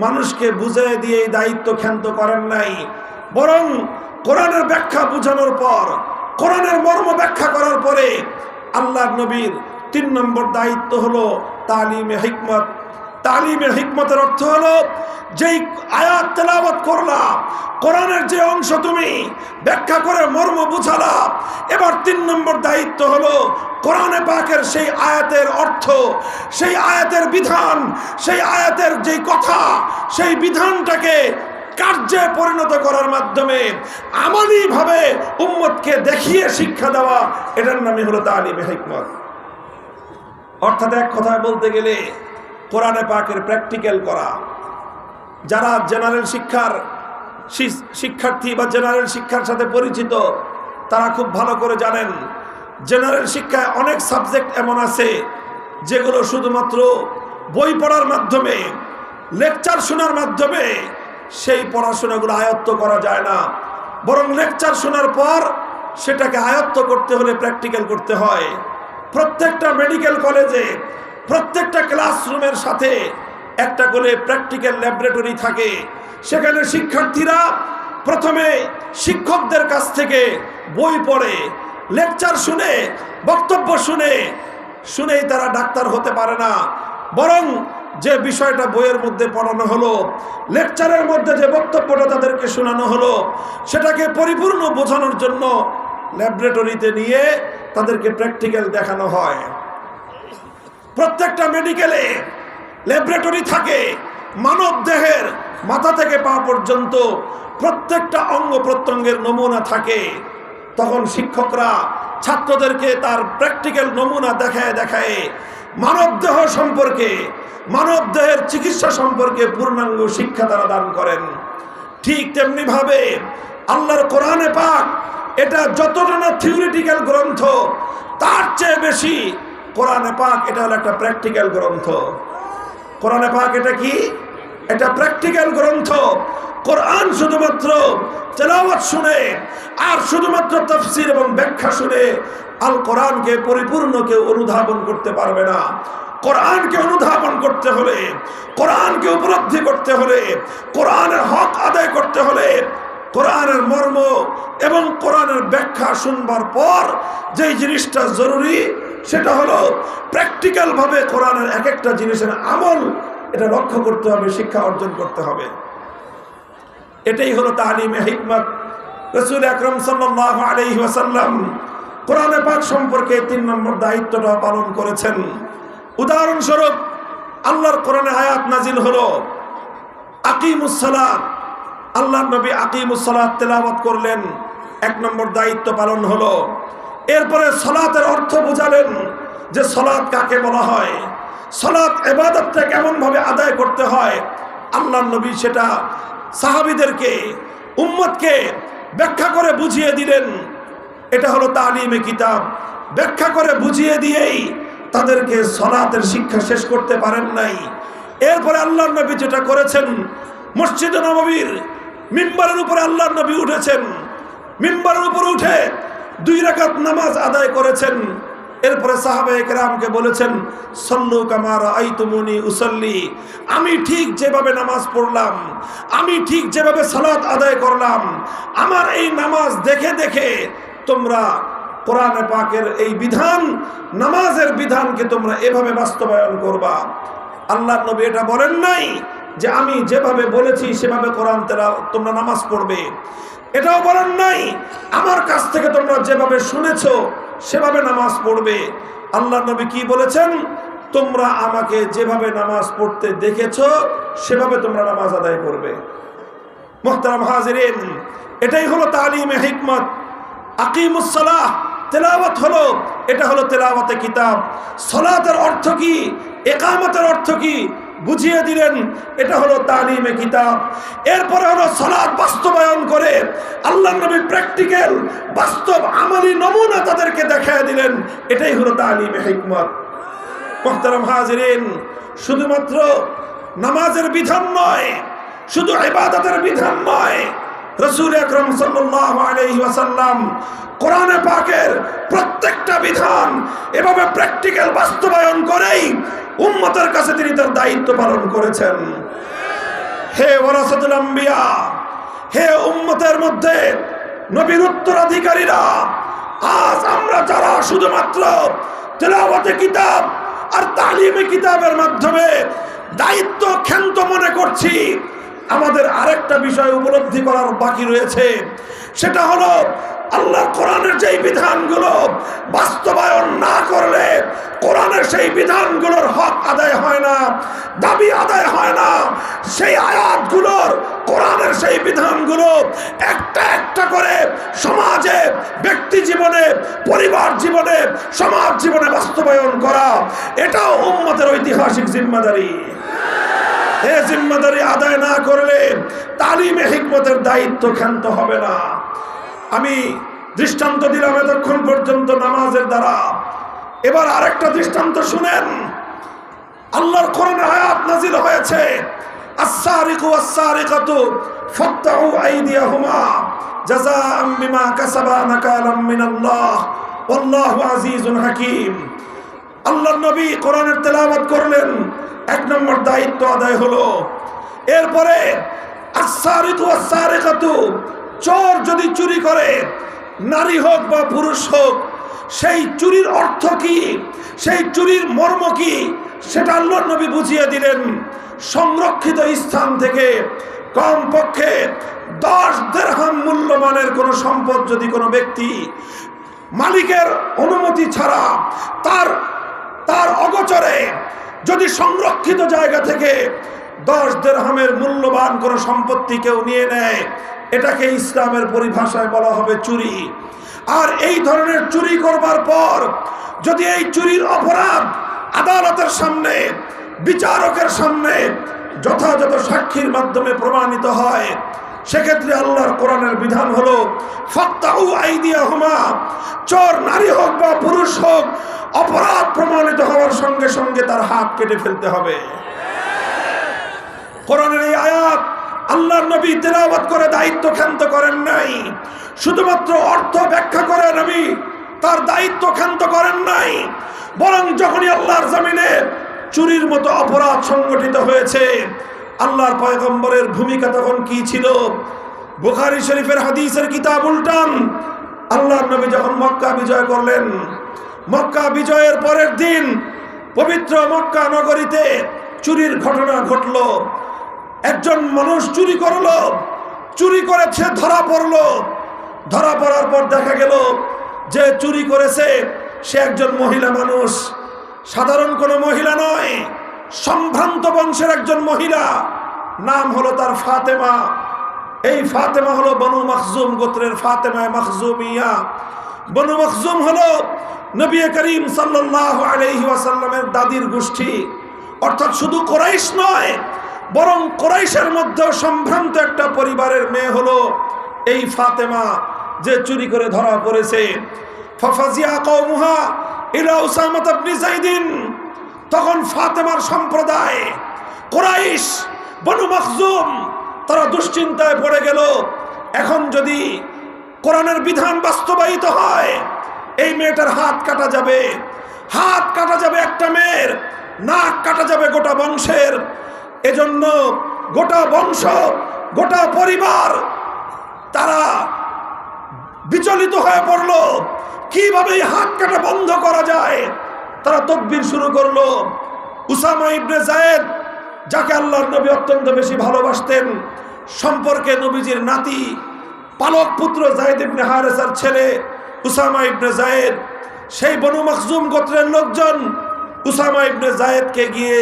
মানুষকে বুঝিয়ে দিয়ে দায়িত্ব ক্ষান্ত করেন নাই, বরং কোরআনের ব্যাখ্যা বুঝানোর পর, কোরআনের মর্ম ব্যাখ্যা করার পরে আল্লাহর নবীর 3 নম্বর দায়িত্ব হলো তালিমে হিকমত। তালিমে হিকমতের অর্থ হলো যেই আয়াত তেলাওয়াত করলা, কোরআনের যে অংশ তুমি ব্যাখ্যা করে মর্ম বুঝালা, এবার 3 নম্বর দায়িত্ব হলো কোরআনে পাকের সেই আয়াতের অর্থ, সেই আয়াতের বিধান, সেই আয়াতের যেই কথা, সেই বিধানটাকে কার্যে পরিণত করার মাধ্যমে আমলীভাবে উম্মতকে দেখিয়ে শিক্ষা দেওয়া। এটার নামই হলো তালিমে হিকমত। অর্থাৎ এক কথায় বলতে গেলে কোরআনে পাকের প্র্যাকটিক্যাল করা। যারা জেনারেল শিক্ষার্থী বা জেনারেল শিক্ষার সাথে পরিচিত তারা খুব ভালো করে জানেন জেনারেল শিক্ষায় অনেক সাবজেক্ট এমন আছে যেগুলো শুধুমাত্র বই পড়ার মাধ্যমে, লেকচার শোনার মাধ্যমে সেই পড়াশোনাগুলো আয়ত্ত করা যায় না, বরং লেকচার শোনার পর সেটাকে আয়ত্ত করতে হলে প্র্যাকটিক্যাল করতে হয়। প্রত্যেকটা মেডিকেল কলেজে প্রত্যেকটা ক্লাসরুমের সাথে একটা করে প্র্যাকটিক্যাল ল্যাবরেটরি থাকে। সেখানে শিক্ষার্থীরা প্রথমে শিক্ষকদের কাছ থেকে বই পড়ে, লেকচার শুনে, বক্তব্য শুনেই তারা ডাক্তার হতে পারে না, বরং যে বিষয়টা বইয়ের মধ্যে পড়ানো হলো, লেকচারের মধ্যে যে বক্তব্যটা তাদেরকে শোনানো হলো, সেটাকে পরিপূর্ণ বোঝানোর জন্য ল্যাবরেটরিতে নিয়ে তাদেরকে প্র্যাকটিক্যাল দেখানো হয়। প্রত্যেকটা মেডিকেলে ল্যাবরেটরি থাকে। মানব দেহের মাথা থেকে পা পর্যন্ত প্রত্যেকটা অঙ্গ প্রত্যঙ্গের নমুনা থাকে। তখন শিক্ষকরা ছাত্রদেরকে তার প্র্যাকটিক্যাল নমুনা দেখায় মানব দেহ সম্পর্কে, মানব দেহের চিকিৎসা সম্পর্কে পূর্ণাঙ্গ শিক্ষা তারা দান করেন। ঠিক তেমনি ভাবে আল্লাহর কোরআনে পাক এটা যতটা না থিওরিটিক্যাল গ্রন্থ, তার চেয়ে বেশি কোরআনে পাক এটা হলো একটা প্র্যাকটিক্যাল গ্রন্থ। কোরআনে পাক এটা কি? এটা প্র্যাকটিক্যাল গ্রন্থ। কোরআন শুধুমাত্র তেলাওয়াত শুনে আর শুধুমাত্র তাফসীর এবং ব্যাখ্যা শুনে আল কোরআনকে পরিপূর্ণ কেউ অনুধাবন করতে পারবে না। কোরআনকে অনুধাবন করতে হলে, কোরআনকে উপলব্ধি করতে হলে, কোরআনের হক আদায় করতে হলে, কোরআনের মর্ম এবং কোরআনের ব্যাখ্যা শুনবার পর যেই জিনিসটা জরুরি সেটা হলো প্র্যাকটিক্যাল ভাবে কোরআনের এক একটা জিনিসের আমল এটা লক্ষ্য করতে হবে, শিক্ষা অর্জন করতে হবে। এটাই হলো তালিমে হিকমত। রাসূল আকরাম সাল্লাল্লাহু আলাইহি ওয়াসাল্লাম কোরআনে পাক সম্পর্কে 3 নম্বর দায়িত্বটা পালন করেছেন। উদাহরণস্বরূপ আল্লাহর কোরআনে আয়াত নাজিল হলো আকিমুস সালাত, আল্লাহর নবী আকিমুস সালাত তেলাওয়াত করলেন, 1 নম্বর দায়িত্ব পালন হলো। এরপরে সালাতের অর্থ বুঝালেন যে সালাত কাকে বলা হয়, সালাত ইবাদতটা কেমন ভাবে আদায় করতে হয়। আল্লাহর নবী সেটা সাহাবীদেরকে, উম্মতকে ব্যাখ্যা করে বুঝিয়ে দিলেন। এটা হলো তালিমে কিতাব। ব্যাখ্যা করে বুঝিয়ে দিয়েই তাদেরকে সালাতের শিক্ষা শেষ করতে পারেন নাই। এরপরে আল্লাহর নবী যেটা করেছেন, মসজিদে নববীর মিম্বারের উপরে আল্লাহর নবী উঠেছেন, মিম্বারের উপর উঠে 2 রাকাত নামাজ আদায় করেছেন। এরপরে সাহাবায়ে কেরামকে বলেছেন, সল্লু কামা রাআইতুমুনি উসাল্লি, আমি ঠিক যেভাবে নামাজ পড়লাম, আমি ঠিক যেভাবে সালাত আদায় করলাম, আমার এই নামাজ দেখে দেখে তোমরা কোরআনে পাকের এই বিধান, নামাজের বিধানকে তোমরা এভাবে বাস্তবায়ন করবা। আল্লাহর নবী এটা বলেন নাই যে আমি যেভাবে বলেছি সেভাবে কোরআন তোমরা নামাজ পড়বে। এটাও বলেন নাই আমার কাছ থেকে তোমরা যেভাবে শুনেছো সেভাবে নামাজ পড়বে। আল্লাহর নবী কি বলেছেন? তোমরা আমাকে যেভাবে নামাজ পড়তে দেখেছো সেভাবে তোমরা নামাজ আদায় করবে। মুহতারাম হাজিরিন, এটাই হলো তালিমে হিকমত। আকিমুস সালাহ, তেলাওয়াত হলো, এটা হলো তেলাওয়াতে কিতাব। সালাতের অর্থ কি, ইকামতের অর্থ কি বুঝিয়ে দিলেন, এটা হলো তালিমে কিতাব। এরপরে হলো সালাত বাস্তবায়ন করে আল্লাহর নবী প্র্যাকটিক্যাল বাস্তব আমলি নমুনা তাদেরকে দেখায় দিলেন, এটাই হলো তালিমে হিকমত। মুহতারাম হাজিরিন, শুধুমাত্র নামাজের বিধান নয়, শুধু ইবাদতের বিধান নয়, রাসূল আকরাম সাল্লাল্লাহু আলাইহি ওয়াসাল্লাম কোরআনে পাকের প্রত্যেকটা বিধান এভাবে প্র্যাকটিক্যাল বাস্তবায়ন করেই উম্মতের কাছে তিনি তার দায়িত্ব পালন করেছেন। হে ওয়ারাসাতুল আম্বিয়া, হে উম্মতের মধ্যে নবীর উত্তরাধিকারীরা, আজ আমরা যারা শুধুমাত্র তেলাওয়াতে কিতাব আর তালিমে কিতাবের মাধ্যমে দায়িত্ব ক্ষান্ত মনে করছি, আমাদের আরেকটা বিষয় উপলব্ধি করার বাকি রয়েছে। সেটা হলো আল্লাহর কোরআনের যেই বিধানগুলো বাস্তবায়ন না করলে কোরআনের সেই বিধানগুলোর হক আদায় হয় না, দাবি আদায় হয় না। সেই আয়াতগুলোর, কোরআনের সেই বিধানগুলো একটা একটা করে সমাজে, ব্যক্তি জীবনে, পরিবার জীবনে, সমাজ জীবনে বাস্তবায়ন করা, এটাও উম্মতের ঐতিহাসিক জিম্মাদারি। এই জিম্মাদারি আদায় না করলে তালিমে হিকমতের দায়িত্ব ক্ষান্ত হবে না। আমি দৃষ্টান্ত দিলাম এতক্ষণ পর্যন্ত নামাজের দ্বারা। এবার আরেকটা দৃষ্টান্ত শুনেন। আল্লাহর কোরআনে আয়াত নাজিল হয়েছে, আস-সারিকু ওয়াস-সারিকাতু ফাকতাউ আইদিয়াহুমা জাযাআম বিমা কাসাবা নাকালাম মিনাল্লাহ ওয়াল্লাহু আজিজুন হাকীম। আল্লাহর নবী কোরআনের তেলাওয়াত করলেন, এক নম্বর দায়িত্ব আদায় হলো। এরপরে আস-সারিকু ওয়াস-সারিকাতু, চোর যদি চুরি করে, নারী হোক বা পুরুষ হোক, সেই চুরির অর্থ কি, সেই চুরির মর্ম কি, সেটা আল্লাহর নবী বুঝিয়ে দিলেন। সংরক্ষিত স্থান থেকে কমপক্ষে 10 দিরহাম মূল্যমানের কোনো সম্পদ যদি কোনো ব্যক্তি মালিকের অনুমতি ছাড়া তার অগোচরে যদি সংরক্ষিত জায়গা থেকে 10 দিরহামের মূল্যবান কোনো সম্পত্তি কেউ নিয়ে নেয়, এটাকে ইসলামের পরিভাষায় বলা হবে চুরি। আর এই ধরনের চুরি করবার পর যদি এই চুরির অপরাধ আদালতের সামনে, বিচারকের সামনে যথাযথ সাক্ষীর মাধ্যমে প্রমাণিত হয়, সেক্ষেত্রে আল্লাহর কোরআনের বিধান হলো ফাকতাউ আইদিয়াহুমা, চোর নারী হোক বা পুরুষ হোক, অপরাধ প্রমাণিত হওয়ার সঙ্গে সঙ্গে তার হাত কেটে ফেলতে হবে। কোরআনের এই আয়াত আল্লাহর নবী তেলাওয়াত করে দায়িত্ব ক্ষান্ত করেন নাই, শুধুমাত্র অর্থ ব্যাখ্যা করে নবী তার দায়িত্ব ক্ষান্ত করেন নাই, বরং যখনই আল্লাহর জমিনে চুরির মতো অপরাধ সংগঠিত হয়েছে, আল্লাহর পয়গম্বরের ভূমিকা তখন কি ছিল? বুখারী শরীফের হাদিসের কিতাব উল্টান। আল্লাহর নবী যখন মক্কা বিজয় করলেন, মক্কা বিজয়ের পরের দিন পবিত্র মক্কা নগরীতে চুরির ঘটনা ঘটল। একজন মানুষ চুরি করলো, চুরি করেছে, ধরা পড়লো। ধরা পড়ার পর দেখা গেল যে চুরি করেছে সে একজন মহিলা মানুষ, সাধারণ কোনো মহিলা নয়, সম্ভ্রান্ত বংশের একজন মহিলা, নাম হলো তার ফাতেমা। এই ফাতেমা হলো বনু মখজুম গোত্রের ফাতেমা মখজুমিয়া। বনু মখজুম হলো নবী করিম সাল্লাল্লাহু আলাইহি ওয়াসাল্লামের দাদির গোষ্ঠী, অর্থাৎ শুধু কুরাইশ নয়, বরং কুরাইশের মধ্যেও সম্ভ্রান্ত একটা পরিবারের মেয়ে হলো এই ফাতেমা, যে চুরি করে ধরা পড়েছে। ফাফাজিয়া কওমুহা ইলা উসামা ইবনে যায়েদিন, তখন ফাতেমার সম্প্রদায় কুরাইশ বনু মখজুম তারা দুশ্চিন্তায় পড়ে গেল, এখন যদি কোরআনের বিধান বাস্তবায়িত হয়, এই মেয়েটার হাত কাটা যাবে, হাত কাটা যাবে একটা মেয়ের, নাক কাটা যাবে গোটা বংশের। এজন্য গোটা বংশ, গোটা পরিবার তারা বিচলিত হয়ে পড়লো, কিভাবে এই হাত কাটা বন্ধ করা যায়। তারা তদবির শুরু করলো। উসামা ইবনে যায়েদ, যাকে আল্লাহর নবী অত্যন্ত বেশি ভালোবাসতেন, সম্পর্কে নবীজির নাতি পালক পুত্র যায়েদ ইবনে হারেসার ছেলে উসামা ইবনে যায়েদ, সেই বনু মখজুম গোত্রের লোকজন উসামা ইবনে যায়েদকে গিয়ে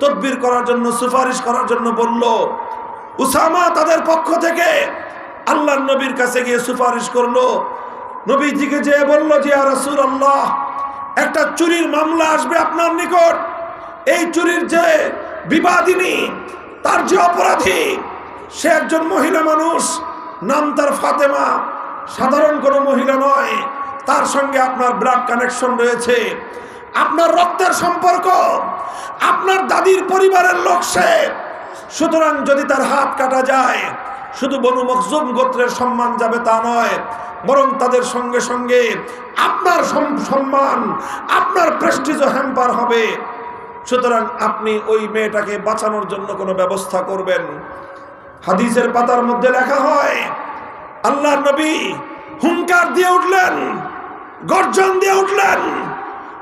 তদবির করার জন্য, সুপারিশ করার জন্য বলল। উসামা তাদের পক্ষ থেকে আল্লাহর নবীর কাছে গিয়ে সুপারিশ করলো। নবীজিকে যেয়ে বলল যে ইয়া রাসূলুল্লাহ, একটা চুরির মামলা আসবে আপনার নিকট। এই চুরির যে বিবাদিনী, তার যে অপরাধী, সে একজন মহিলা মানুষ, নাম তার ফাতেমা, সাধারণ কোনো মহিলা নয়। তার সঙ্গে আপনার ব্লাড কানেকশন রয়েছে, আপনার রক্তের সম্পর্ক, আপনার দাদির পরিবারের লোক সে। সুতরাং যদি তার হাত কাটা যায়, শুধু বনু মখজুম গোত্রের সম্মান যাবে তা নয়, বরং তাদের সঙ্গে সঙ্গে আপনার সম্মান, আপনার প্রেস্টিজও হ্যাম্পার হবে। সুতরাং আপনি ওই মেয়েটাকে বাঁচানোর জন্য কোনো ব্যবস্থা করবেন। হাদিসের পাতার মধ্যে লেখা হয়, আল্লাহর নবী হুঙ্কার দিয়ে উঠলেন, গর্জন দিয়ে উঠলেন।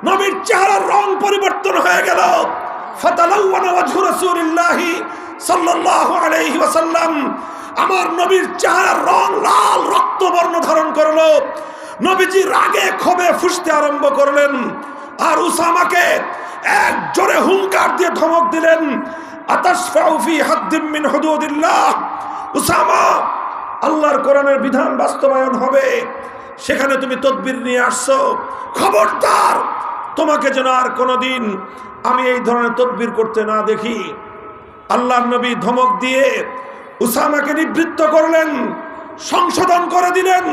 নবীর চেহারার রং পরিবর্তন হয়ে গেল। ফাতালাওয়ানা ওয়াজহু রাসূলিল্লাহি সাল্লাল্লাহু আলাইহি ওয়াসাল্লাম, আমার নবীর চেহারার রং লাল রক্তবর্ণ ধারণ করলো। নবীজি রাগে ক্ষোভে ফুঁসতে আরম্ভ করলেন, আর উসামাকে এক জোরে হুঙ্কার দিয়ে ধমক দিলেন, আতাশফাউ ফি হাদ্দিম মিন হুদুদিল্লাহ। উসামা, আল্লাহর কোরআনের বিধান বাস্তবায়ন হবে, সেখানে তুমি তদবির নিয়ে আসছো, খবরদার তোমাকে যেন আর কোনোদিন আমি এই ধরনের তদবির করতে না দেখি। আল্লাহর নবী ধমক দিয়ে উসামাকে নিবৃত্ত করলেন, সংশোধন করে দিলেন।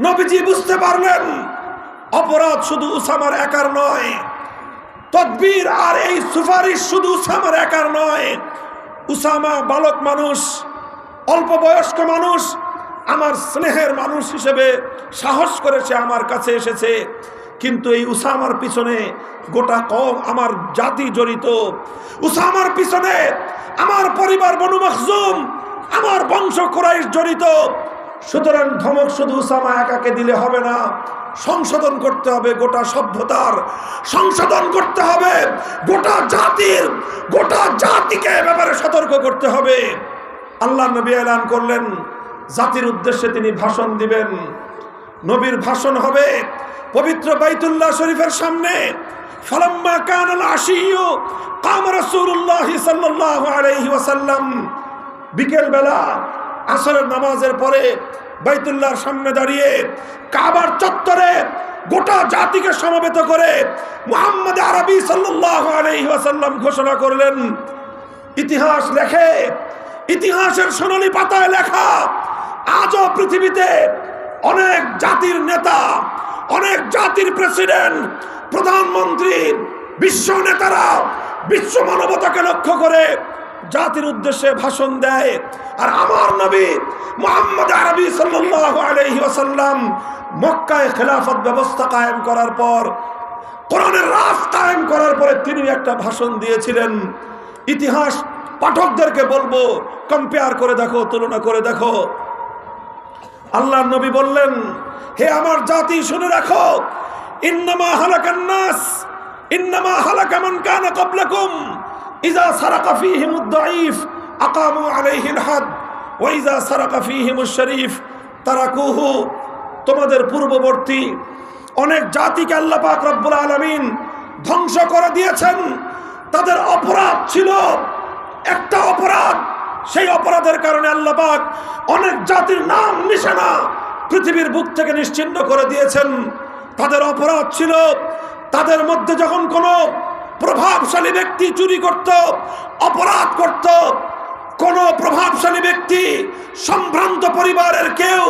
নবীজি বুঝতে পারলেন অপরাধ শুধু উসামার একার নয়, তদবির আর এই সুপারিশ শুধু উসামার একার নয়। উসামা বালক মানুষ, অল্প বয়স্ক মানুষ, আমার স্নেহের মানুষ হিসেবে সাহস করেছে আমার কাছে এসেছে, কিন্তু এই উসামার পিছনে গোটা কওম, আমার জাতি জড়িত। উসামার পিছনে আমার পরিবার বনু মখজুম, আমার বংশ কুরাইশ জড়িত। সুতরাং ধমক শুধু উসামা একাকে দিলে হবে না, সংশোধন করতে হবে গোটা সভ্যতার, সংশোধন করতে হবে গোটা জাতির, গোটা জাতিকে ব্যাপারে সতর্ক করতে হবে। আল্লাহ নবী এলান করলেন, জাতির উদ্দেশ্যে তিনি ভাষণ দিবেন। নবীর ভাষণ হবে পবিত্র বাইতুল্লাহ শরীফের সামনে। ফালাম্মা কানাল আশিয়্যু কামা রাসূলুল্লাহ সাল্লাল্লাহু আলাইহি ওয়াসাল্লাম, বিকেল বেলা আসরের নামাজের পরে বাইতুল্লাহর সামনে দাঁড়িয়ে কাবার চত্বরে গোটা জাতিকে সমবেত করে মুহাম্মদ আরবি সাল্লাল্লাহু আলাইহি ওয়াসাল্লাম ঘোষণা করলেন, ইতিহাস লেখে, ইতিহাসের সোনালী পাতায় লেখা, আজও পৃথিবীতে অনেক জাতির নেতা, অনেক জাতির প্রেসিডেন্ট, প্রধানমন্ত্রী, বিশ্ব নেতারা বিশ্ব মানবতাকে লক্ষ্য করে জাতির উদ্দেশ্যে ভাষণ দেয়। আর আমার নবী মুহাম্মদ আরবি সাল্লাল্লাহু আলাইহি ওয়াসাল্লাম মক্কায় খেলাফত ব্যবস্থা কায়েম করার পর, কোরআনের রাজ কায়েম করার পরে তিনি একটা ভাষণ দিয়েছিলেন। ইতিহাস পাঠকদেরকে বলবো, কম্পেয়ার করে দেখো, তুলনা করে দেখো। আল্লাহর নবী বললেন, হে আমার জাতি শুনে রাখো, ইন্নামা হালাকান নাস, ইন্নামা হালাকা মান কানা ক্বাবলাকুম ইযা সারাকা ফীহিমুদ দাঈফ আকামু আলাইহিল হাদ ওয়া ইযা সারাকা ফীহিমুশ শরীফ তারাকুহু। তোমাদের পূর্ববর্তী অনেক জাতিকে আল্লাহ পাক রব্বুল আলামিন ধ্বংস করে দিয়েছেন। তাদের অপরাধ ছিল একটা অপরাধ, সেই অপরাধের কারণে আল্লাহ পাক অনেক জাতির নাম নিশানা পৃথিবীর বুক থেকে নিশ্চিহ্ন করে দিয়েছেন। তাদের অপরাধ ছিল, তাদের মধ্যে যখন কোনো প্রভাবশালী ব্যক্তি চুরি করত, অপরাধ করত, কোনো প্রভাবশালী ব্যক্তি, সম্ভ্রান্ত পরিবারের কেউ,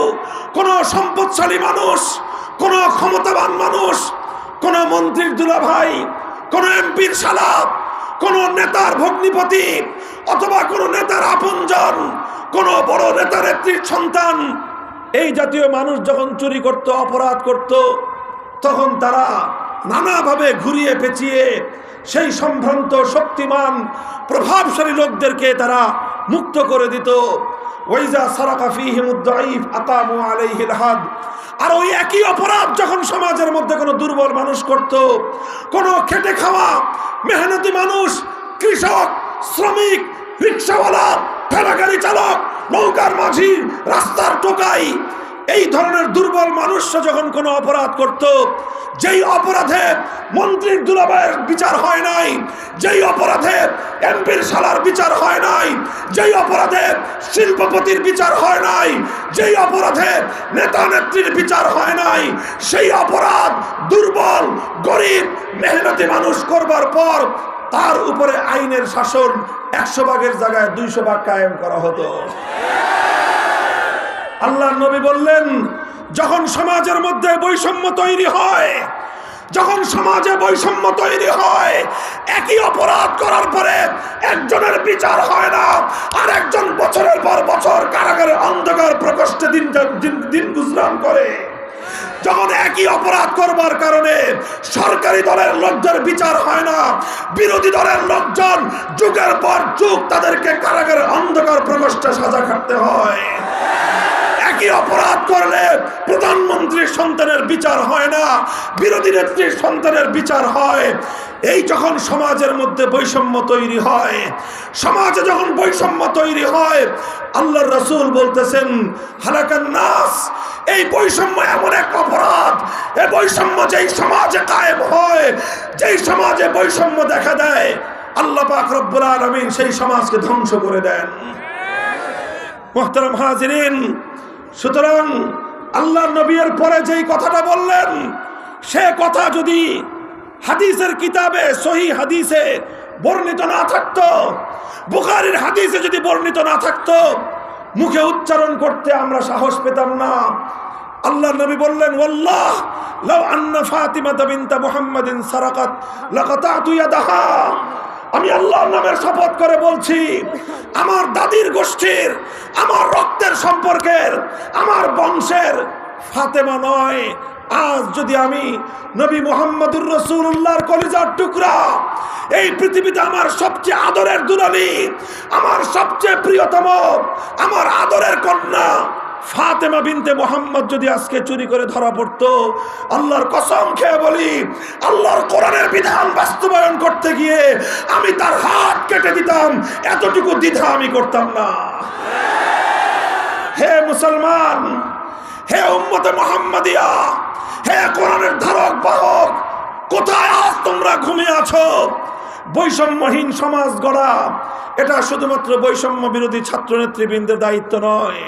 কোনো সম্পদশালী মানুষ, কোনো ক্ষমতাবান মানুষ, কোনো মন্ত্রীর দুলাভাই, কোনো এমপির শালা, কোনো নেতার ভগ্নিপতি, অথবা কোনো নেতার আপনজন, কোনো বড় নেতা নেত্রীর সন্তান, এই জাতীয় মানুষ যখন চুরি করত, অপরাধ করত, তখন তারা নানাভাবে ঘুরিয়ে পেঁচিয়ে সেই সম্ভ্রান্ত শক্তিমান প্রভাবশালী লোকদেরকে তারা মুক্ত করে দিত। ওয়াইজা সারাকা ফীহিমুদ দাঈফ আকামু আলাইহিল হাদ। আর ওই একই অপরাধ যখন সমাজের মধ্যে কোনো দুর্বল মানুষ করত, কোনো খেটে খাওয়া মেহনতি মানুষ, কৃষক, শ্রমিক, রিকশাওয়ালা, ঠেলাগাড়ি চালক, নৌকার মাঝি, রাস্তার টোকাই, এই ধরনের দুর্বল মানুষরা যখন কোনো অপরাধ করত, যেই অপরাধে মন্ত্রীর দুলাভাইয়ের বিচার হয় নাই, যেই অপরাধে এমপির শালার বিচার হয় নাই, যেই অপরাধে শিল্পপতির বিচার হয় নাই, যেই অপরাধে নেতা নেত্রীর বিচার হয় নাই, সেই অপরাধ দুর্বল গরিব মেহনতি মানুষ করবার পর তার উপরে আইনের শাসন 100 ভাগের জায়গায় 200 ভাগ কায়েম করা হতো। আল্লাহ নবী বললেন, যখন সমাজের মধ্যে বৈষম্য তৈরি হয়, যখন সমাজে বৈষম্য তৈরি হয়, একই অপরাধ করার পরে একজনের বিচার হয় না, আর একজন বছরের পর বছর কারাগারে অন্ধকার প্রকোষ্ঠে দিন গুজরান করে। যখন একই অপরাধ করবার কারণে সরকারি দলের লোকদের বিচার হয় না, বিরোধী দলের লোকজন যুগের পর যুগ তাদেরকে কারাগারে অন্ধকার প্রকোষ্ঠে সাজা খাটতে হয়। একই অপরাধ করলে প্রধানমন্ত্রীর সন্তানের বিচার হয় না, বিরোধী নেত্রীর সন্তানের বিচার হয়। এই যখন সমাজের মধ্যে বৈষম্য তৈরি হয়, সমাজে যখন বৈষম্য তৈরি হয়, আল্লাহর রাসূল বলতেছেন হালাকান নাস, এই বৈষম্য এমন এক অপরাধ, এই বৈষম্য যেই সমাজে কায়েম হয়, যেই সমাজে বৈষম্য দেখা দেয়, আল্লাহ পাক রব্বুল আলামিন সেই সমাজকে ধ্বংস করে দেন। মুহতারাম হাজিরিন, সুতরাং আল্লাহর নবীর পরে যেই কথাটা বললেন, সে কথা যদি হাদিসের কিতাবে সহিহ হাদিসে বর্ণিত না থাকতো, বুখারীর হাদিসে যদি বর্ণিত না থাকতো, মুখে উচ্চারণ করতে আমরা সাহস পেতাম না। আল্লাহর নবী বললেন, ওয়াল্লাহ লাউ আন্না ফাতিমাতা বিনতা মুহাম্মাদিন সারাকাত লাকাতাতু ইয়াদাহা। আমি আল্লাহর নামের শপথ করে বলছি, আমার দাদির গোষ্ঠীর, আমার রক্তের সম্পর্কের, আমার বংশের ফাতেমা নয়, আজ যদি আমি নবী মুহাম্মদুর রাসূলুল্লাহর কলিজার টুকরা, এই পৃথিবীতে আমার সবচেয়ে আদরের দুলালী, আমার সবচেয়ে প্রিয়তম, আমার আদরের কন্যা ফাতেমা বিনতে মুহাম্মদ যদি আজকে চুরি করে ধরা পড়তো, আল্লাহর কসম খেয়ে বলি, আল্লাহর কোরআনের বিধান বাস্তবায়ন করতে গিয়ে আমি তার হাত কেটে দিতাম, এতটুকু দ্বিধা আমি করতাম না। হে মুসলমান, হে উম্মতে মুহাম্মাদিয়া, হে কোরআনের ধারক বাহক, কোথায় আজ তোমরা ঘুমিয়ে আছো? বৈষম্যহীন সমাজ গড়া এটা শুধুমাত্র বৈষম্য বিরোধী ছাত্র নেতৃবৃন্দের দায়িত্ব নয়।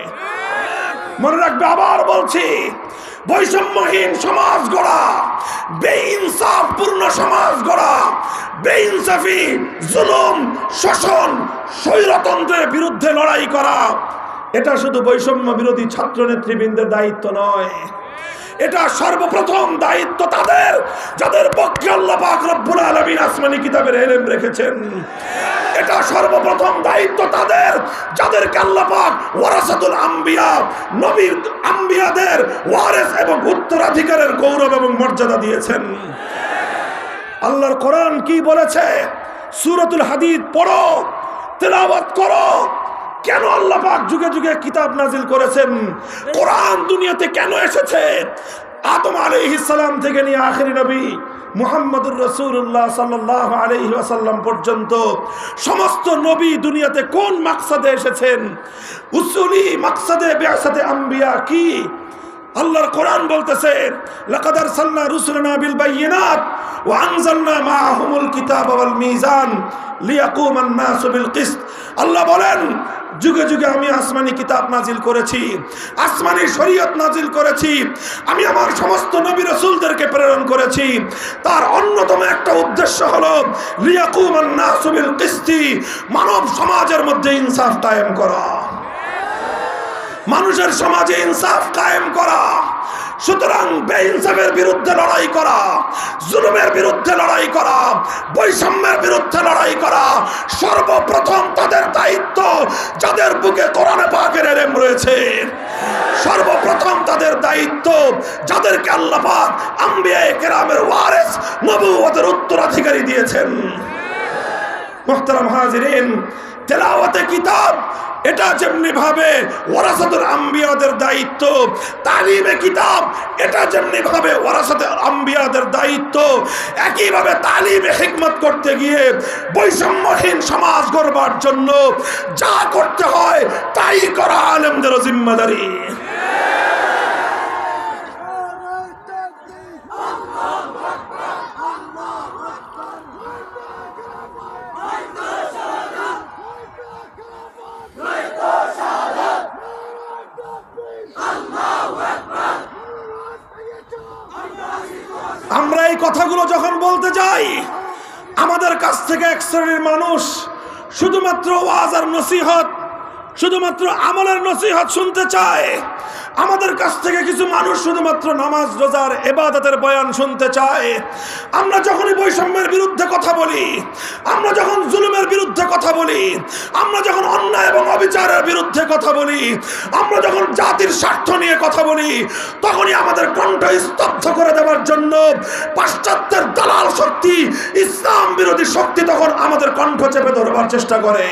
মনে রাখবে, আবার বলছি, বৈষম্যহীন সমাজ গড়া, বেইনসাফপূর্ণ সমাজ গড়া, বেইনসাফি, জুলুম, শোষণ, স্বৈরতন্ত্রের বিরুদ্ধে লড়াই করা, এটা শুধু বৈষম্য বিরোধী ছাত্র নেতৃবৃন্দের দায়িত্ব নয়, এটা সর্বপ্রথম দায়িত্ব তাদের যাদের পক্ষে আল্লাহ পাক রব্বুল আলামিন আসমানি কিতাবের ইলম রেখেছেন। এটা সর্বপ্রথম দায়িত্ব তাদের যাদেরকে আল্লাহ পাক ওয়ারাসাতুল আম্বিয়া, নবীর আম্বিয়াদের ওয়ারিস এবং উত্তরাধিকারের গৌরব এবং মর্যাদা দিয়েছেন। আল্লাহর কোরআন কি বলেছে? সূরাতুল হাদীদ পড়ো, তেলাওয়াত করো। কেন আল্লাহ পাক যুগে যুগে কিতাব নাজিল করেছেন? কোরআন দুনিয়াতে কেন এসেছে? আদম আলাইহিস সালাম থেকে নিয়ে আখেরি নবী মুহাম্মদুর রাসূলুল্লাহ সাল্লাল্লাহু আলাইহি ওয়াসাল্লাম পর্যন্ত সমস্ত নবী দুনিয়াতে কোন মাকসাদে এসেছেন? উসুলি মাকসাদে বিআসাতে আম্বিয়া কি? আল্লাহর কোরআন বলতেছে, লাকাদ আরসালনা রুসুলানা বিল বাইয়িনাত ওয়া আনজালনা মাআহুমুল কিতাবা ওয়াল মিজান লিয়াকুমান নাসু বিল কিসত। আল্লাহ বলেন, যুগে যুগে আমি আসমানি কিতাব নাজিল করেছি, আসমানি শরীয়ত নাজিল করেছি, আমি আমার সমস্ত নবী রাসূলদেরকে প্রেরণ করেছি। তার অন্যতম একটা উদ্দেশ্য হলো লিয়াকুমান নাসু বিল কিসতি, মানব সমাজের মধ্যে ইনসাফ কায়েম করা, মানুষের সমাজে ইনসাফ কায়েম করা। সুতরাং বেইনসাফের বিরুদ্ধে লড়াই করা, জুলুমের বিরুদ্ধে লড়াই করা, বৈষম্যের বিরুদ্ধে লড়াই করা সর্বপ্রথম তাদের দায়িত্ব যাদের বুকে কোরআন পাকের ইলম রয়েছে। সর্বপ্রথম তাদের দায়িত্ব যাদেরকে আল্লাহ পাক আম্বিয়ায়ে কেরামের ওয়ারিস, নবুয়তের উত্তরাধিকারী দিয়েছেন। মুহতারাম হাজিরিন, তেলাওয়াতে কিতাব এটা যেমনি ভাবে ওয়ারাসাতুল আম্বিয়াদের দায়িত্ব, তালিমে কিতাব এটা যেমনি ভাবে ওয়ারাসাতুল আম্বিয়াদের দায়িত্ব, একইভাবে তালিমে হিকমত করতে গিয়ে বৈষম্যহীন সমাজ গড়বার জন্য যা করতে হয় তাই করা আলেমদের জিম্মাদারি। আমরা এই কথাগুলো যখন বলতে যাই, আমাদের কাছ থেকে এক শ্রেণীর মানুষ শুধুমাত্র ওয়াজ আর নসিহত, শুধুমাত্র আমলের নসিহত শুনতে চায়। আমাদের কাছ থেকে কিছু মানুষ শুধুমাত্র নামাজ রোজার ইবাদতের বয়ান শুনতে চায়। আমরা যখনই বৈষম্যের বিরুদ্ধে কথা বলি, আমরা যখন জুলুমের বিরুদ্ধে কথা বলি, আমরা যখন অন্যায় এবং অবিচারের বিরুদ্ধে কথা বলি, আমরা যখন জাতির স্বার্থ নিয়ে কথা বলি, তখনই আমাদের কণ্ঠ স্তব্ধ করে দেওয়ার জন্য পাশ্চাত্যের দালাল শক্তি, ইসলাম বিরোধী শক্তি তখন আমাদের কণ্ঠ চেপে ধরবার চেষ্টা করে।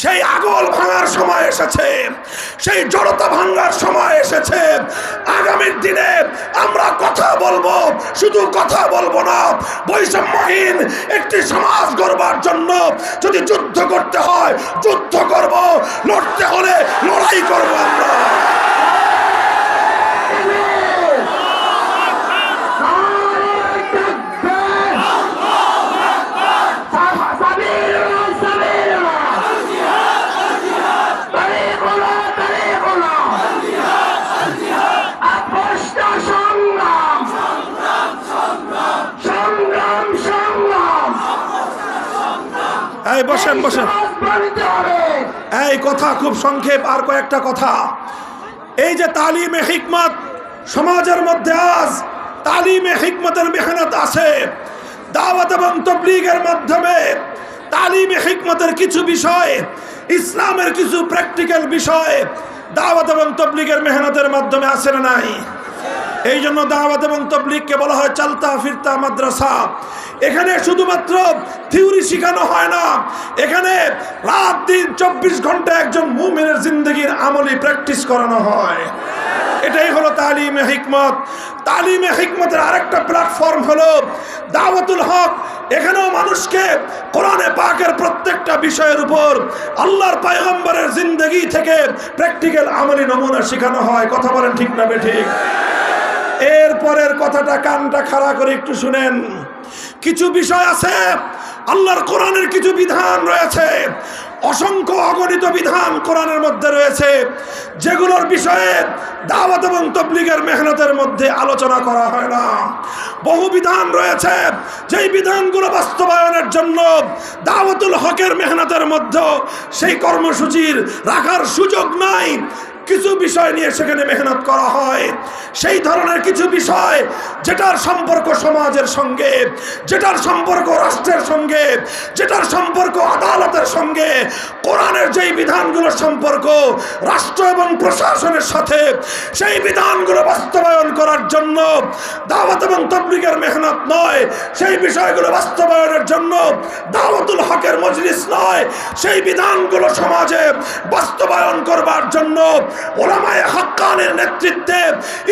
সেই আগল ভাঙার সময় এসেছে, সেই জড়তা ভাঙার সময় এসেছে। আগামীর দিনে আমরা কথা বলবো, শুধু কথা বলবো না, বৈষম্যহীন একটি সমাজ গড়বার জন্য যদি যুদ্ধ করতে হয় যুদ্ধ করব, লড়তে হলে লড়াই করব আমরা। এই বসেন বসেন, এই কথা খুব সংক্ষেপ, আর কয়েকটা কথা। এই যে তালিমে হিকমত সমাজের মধ্যে আজ তালিমে হিকমতের মেহনত আছে, দাওয়াত এবং তাবলীগের মাধ্যমে তালিমে হিকমতের কিছু বিষয়, ইসলামের কিছু প্র্যাকটিক্যাল বিষয় দাওয়াত এবং তাবলীগের মেহনতের মাধ্যমে আছে না নাই? এই জন্য দাওয়াত এবং তাবলীগকে বলা হয় চলতা ফিরতা মাদ্রাসা। এখানে শুধুমাত্র থিওরি শেখানো হয় না, এখানে রাত দিন 24 ঘন্টা একজন মুমিনের জিন্দগির আমলি প্র্যাকটিস করানো হয়। এটাই হলো তালিমে হিকমত। তালিমে হিকমতের আরেকটা প্ল্যাটফর্ম হলো দাওয়াতুল হক। এখানেও মানুষকে কোরআনে পাকের প্রত্যেকটা বিষয়ের উপর আল্লাহর পয়গম্বরের জিন্দগি থেকে প্র্যাকটিক্যাল আমলি নমুনা শেখানো হয়। কথা বলেন ঠিক না বেঠিক? এরপরের কথাটা কানটা খাড়া করে একটু শুনেন। কিছু বিষয় আছে, আল্লাহর কোরআনের কিছু বিধান রয়েছে, অসংখ্য অগণিত বিধান কোরআনের মধ্যে রয়েছে, যেগুলোর বিষয়ে দাওয়াত এবং তাবলীগের মেহনতের মধ্যে আলোচনা করা হয় না। বহু বিধান রয়েছে যেই বিধানগুলো বাস্তবায়নের জন্য দাওয়াতুল হকের মেহনতের মধ্যে সেই কর্মসূচির রাখার সুযোগ নাই। কিছু বিষয় নিয়ে সেখানে মেহনত করা হয়। সেই ধরনের কিছু বিষয় যেটার সম্পর্ক সমাজের সঙ্গে, যেটার সম্পর্ক রাষ্ট্রের সঙ্গে, যেটার সম্পর্ক আদালতের সঙ্গে, কোরআনের যেই বিধানগুলোর সম্পর্ক রাষ্ট্র এবং প্রশাসনের সাথে, সেই বিধানগুলো বাস্তবায়ন করার জন্য দাওয়াত এবং তাবলীগের মেহনত নয়, সেই বিষয়গুলো বাস্তবায়নের জন্য দাওয়াতুল হকের মজলিস নয়, সেই বিধানগুলো সমাজে বাস্তবায়ন করবার জন্য উলামায়ে হাক্কানের নেতৃত্বে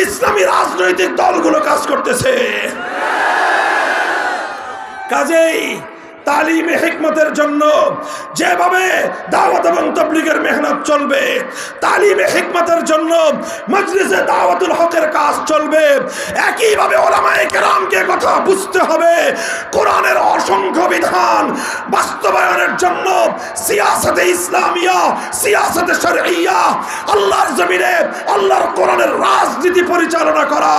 ইসলামী রাজনৈতিক দলগুলো কাজ করতেছে। কাজেই তালিমে হিকমতের জন্য যেভাবে দাওয়াত এবং তাবলীগের মেহনত চলবে, তালিমে হিকমতের জন্য মজলিসে দাওয়াতুল হকের কাজ চলবে, একইভাবে উলামায়ে কেরামকে কথা বুঝতে হবে। কোরআনের অসংখ্য বিধান বাস্তবায়নের জন্য সিয়াসতে ইসলামিয়া, সিয়াসতে শরঈয়া, আল্লাহর জমিনে আল্লাহর কোরআনের রাজনীতি পরিচালনা করা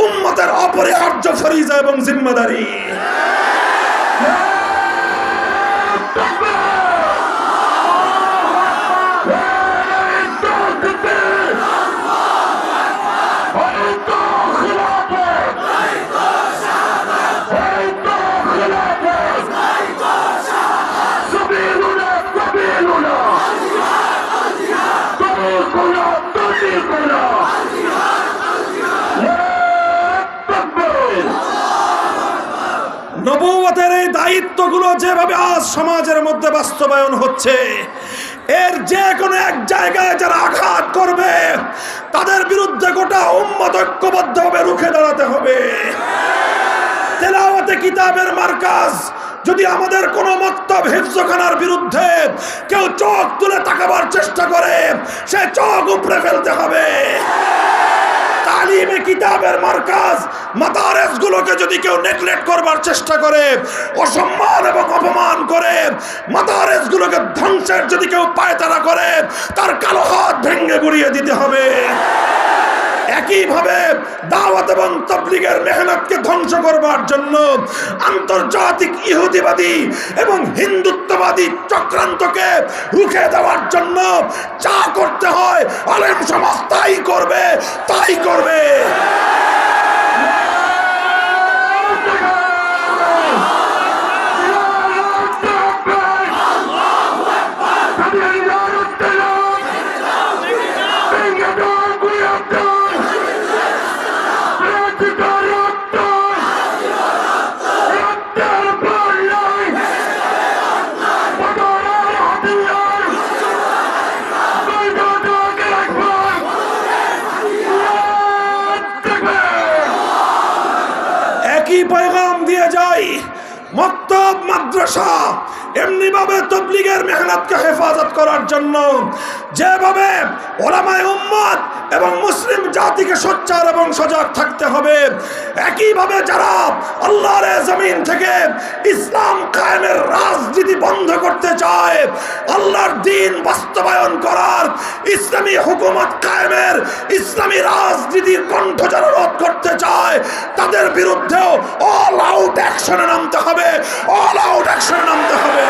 উম্মতের অপরিহার্য ফরিজা এবং জিম্মাদারি। নবুয়তের এই দায়িত্বগুলো যেভাবে আজ সমাজের মধ্যে বাস্তবায়ন হচ্ছে, এর যে কোনো এক জায়গায় যারা আঘাত করবে তাদের বিরুদ্ধে গোটা উম্মত ঐক্যবদ্ধভাবে রুখে দাঁড়াতে হবে। তেলাওয়াতে কিতাবের মার্কাজ যদি আমাদের কোনো মক্তব হিফজখানার বিরুদ্ধে কেউ চোখ তুলে তাকাবার চেষ্টা করে, সে চোখ উপড়ে ফেলতে হবে। তালিমে কিতাবের মার্কাজ মাদারেস গুলোকে যদি কেউ নেগলেক্ট করবার চেষ্টা করে, অসম্মান এবং অপমান করে মাদারেস গুলোকে ধ্বংসের যদি কেউ পায়তারা করে, তার কালো হাত ভেঙে গুড়িয়ে দিতে হবে। একইভাবে দাওয়াত এবং তাবলীগের মেহনতকে ধ্বংস করবার জন্য আন্তর্জাতিক ইহুদিবাদী এবং হিন্দুত্ববাদী চক্রান্তকে রুখে দেওয়ার জন্য যা করতে হয় আলেম সমাজ তাই করবে, তাই করবে। একই পয়গাম দিয়ে যাই মক্তব মাদ্রাসা এমনি ভাবে তাবলীগের মেহনতকে হেফাজত করার জন্য যেভাবে উলামায়ে উম্মত এবং মুসলিম জাতিকে সোচ্চার এবং সজাগ থাকতে হবে, একইভাবে যারা আল্লাহর জমিন থেকে ইসলাম কায়েমের রাজনীতি বন্ধ করতে চায়, আল্লাহর দ্বীন বাস্তবায়ন করার, ইসলামী হুকুমত কায়েমের, ইসলামী রাজনীতির কণ্ঠ যারা রোধ করতে চায়, তাদের বিরুদ্ধেও অল আউট অ্যাকশনে নামতে হবে, অল আউট অ্যাকশনে নামতে হবে।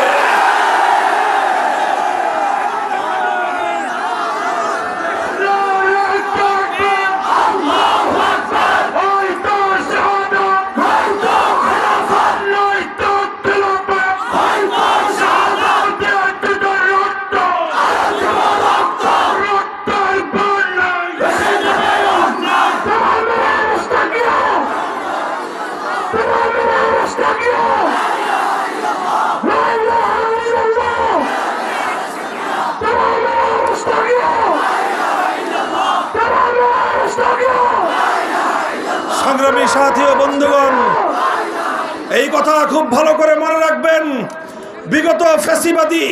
সংগ্রামী সাথী ও বন্ধুগণ, এই কথা খুব ভালো করে মনে রাখবেন। বিগত ফ্যাসিবাদী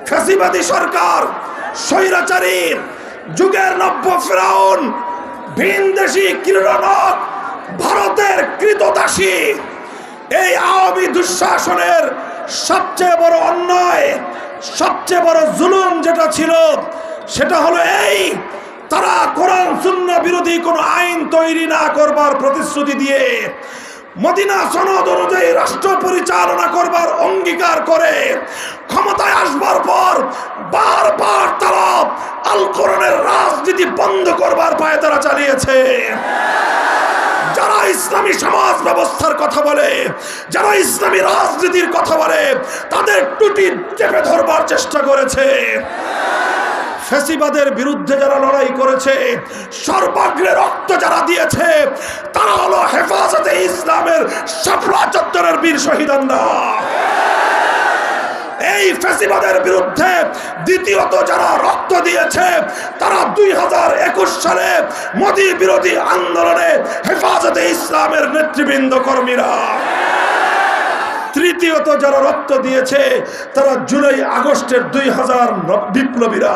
ফ্যাসিবাদী সরকার, স্বৈরাচারী যুগের নব্য ফেরাউন, ভিনদেশী ক্রীড়নক, ভারতের কৃতদাসী, এই আওয়ামী দুঃশাসনের সবচেয়ে বড় অন্যায়, সবচেয়ে বড় জুলুম যেটা ছিল সেটা হলো এই, তারা কোরআন সুন্নাহ বিরোধী কোনো আইন তৈরি না করবার প্রতিশ্রুতি দিয়ে মদিনা সনদ অনুযায়ী রাষ্ট্র পরিচালনা করবার অঙ্গীকার করে ক্ষমতায় আসবার পর বারবার তারা আল কোরআনের রাজনীতি বন্ধ করবার পায়তারা চালিয়েছে। যারা ইসলামী সমাজ ব্যবস্থার কথা বলে, যারা ইসলামী রাজনীতির কথা বলে, তাদের টুটি চেপে ধরবার চেষ্টা করেছে। ফ্যাসিবাদের বিরুদ্ধে যারা লড়াই করেছে, সর্বাগ্রে রক্ত যারা দিয়েছে, তারা হলো হেফাজতে ইসলামের শাপলা চত্বরের বীর শহীদানরা। এই ফ্যাসিবাদের বিরুদ্ধে দ্বিতীয়ত যারা রক্ত দিয়েছে, তারা 2021 সালে মোদী বিরোধী আন্দোলনে হেফাজতে ইসলামের নেতৃবৃন্দ কর্মীরা। তৃতীয়ত যারা রক্ত দিয়েছে, তারা জুলাই আগস্টের 2000 বিপ্লবীরা।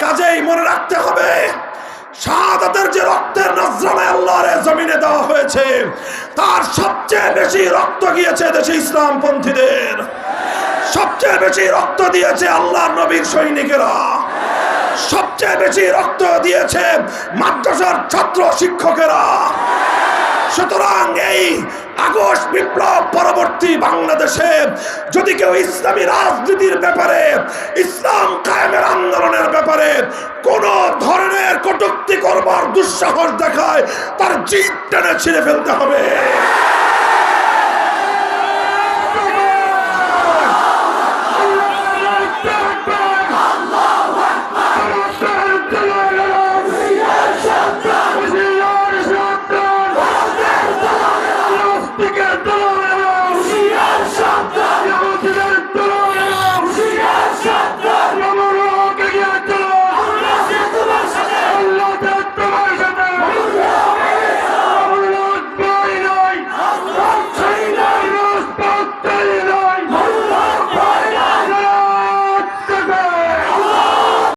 কাজেই মনে রাখতে হবে, শাহাদাতের যে রক্তের নজরানা আল্লাহর জমিনে দেওয়া হয়েছে, তার সবচেয়ে বেশি রক্ত গিয়েছে দেশে ইসলামপন্থীদের, সবচেয়ে বেশি রক্ত দিয়েছে আল্লাহর নবীর সৈনিকেরা, সবচেয়ে বেশি রক্ত দিয়েছে মাদ্রাসার ছাত্র শিক্ষকেরা। সুতরাং এই আগস্ট বিপ্লব পরবর্তী বাংলাদেশে যদি কেউ ইসলামী রাজনীতির ব্যাপারে, ইসলাম কায়েমের আন্দোলনের ব্যাপারে কোন ধরনের কটূক্তি করবার দুঃসাহস দেখায়, তার জিভ টেনে ছিঁড়ে ফেলতে হবে।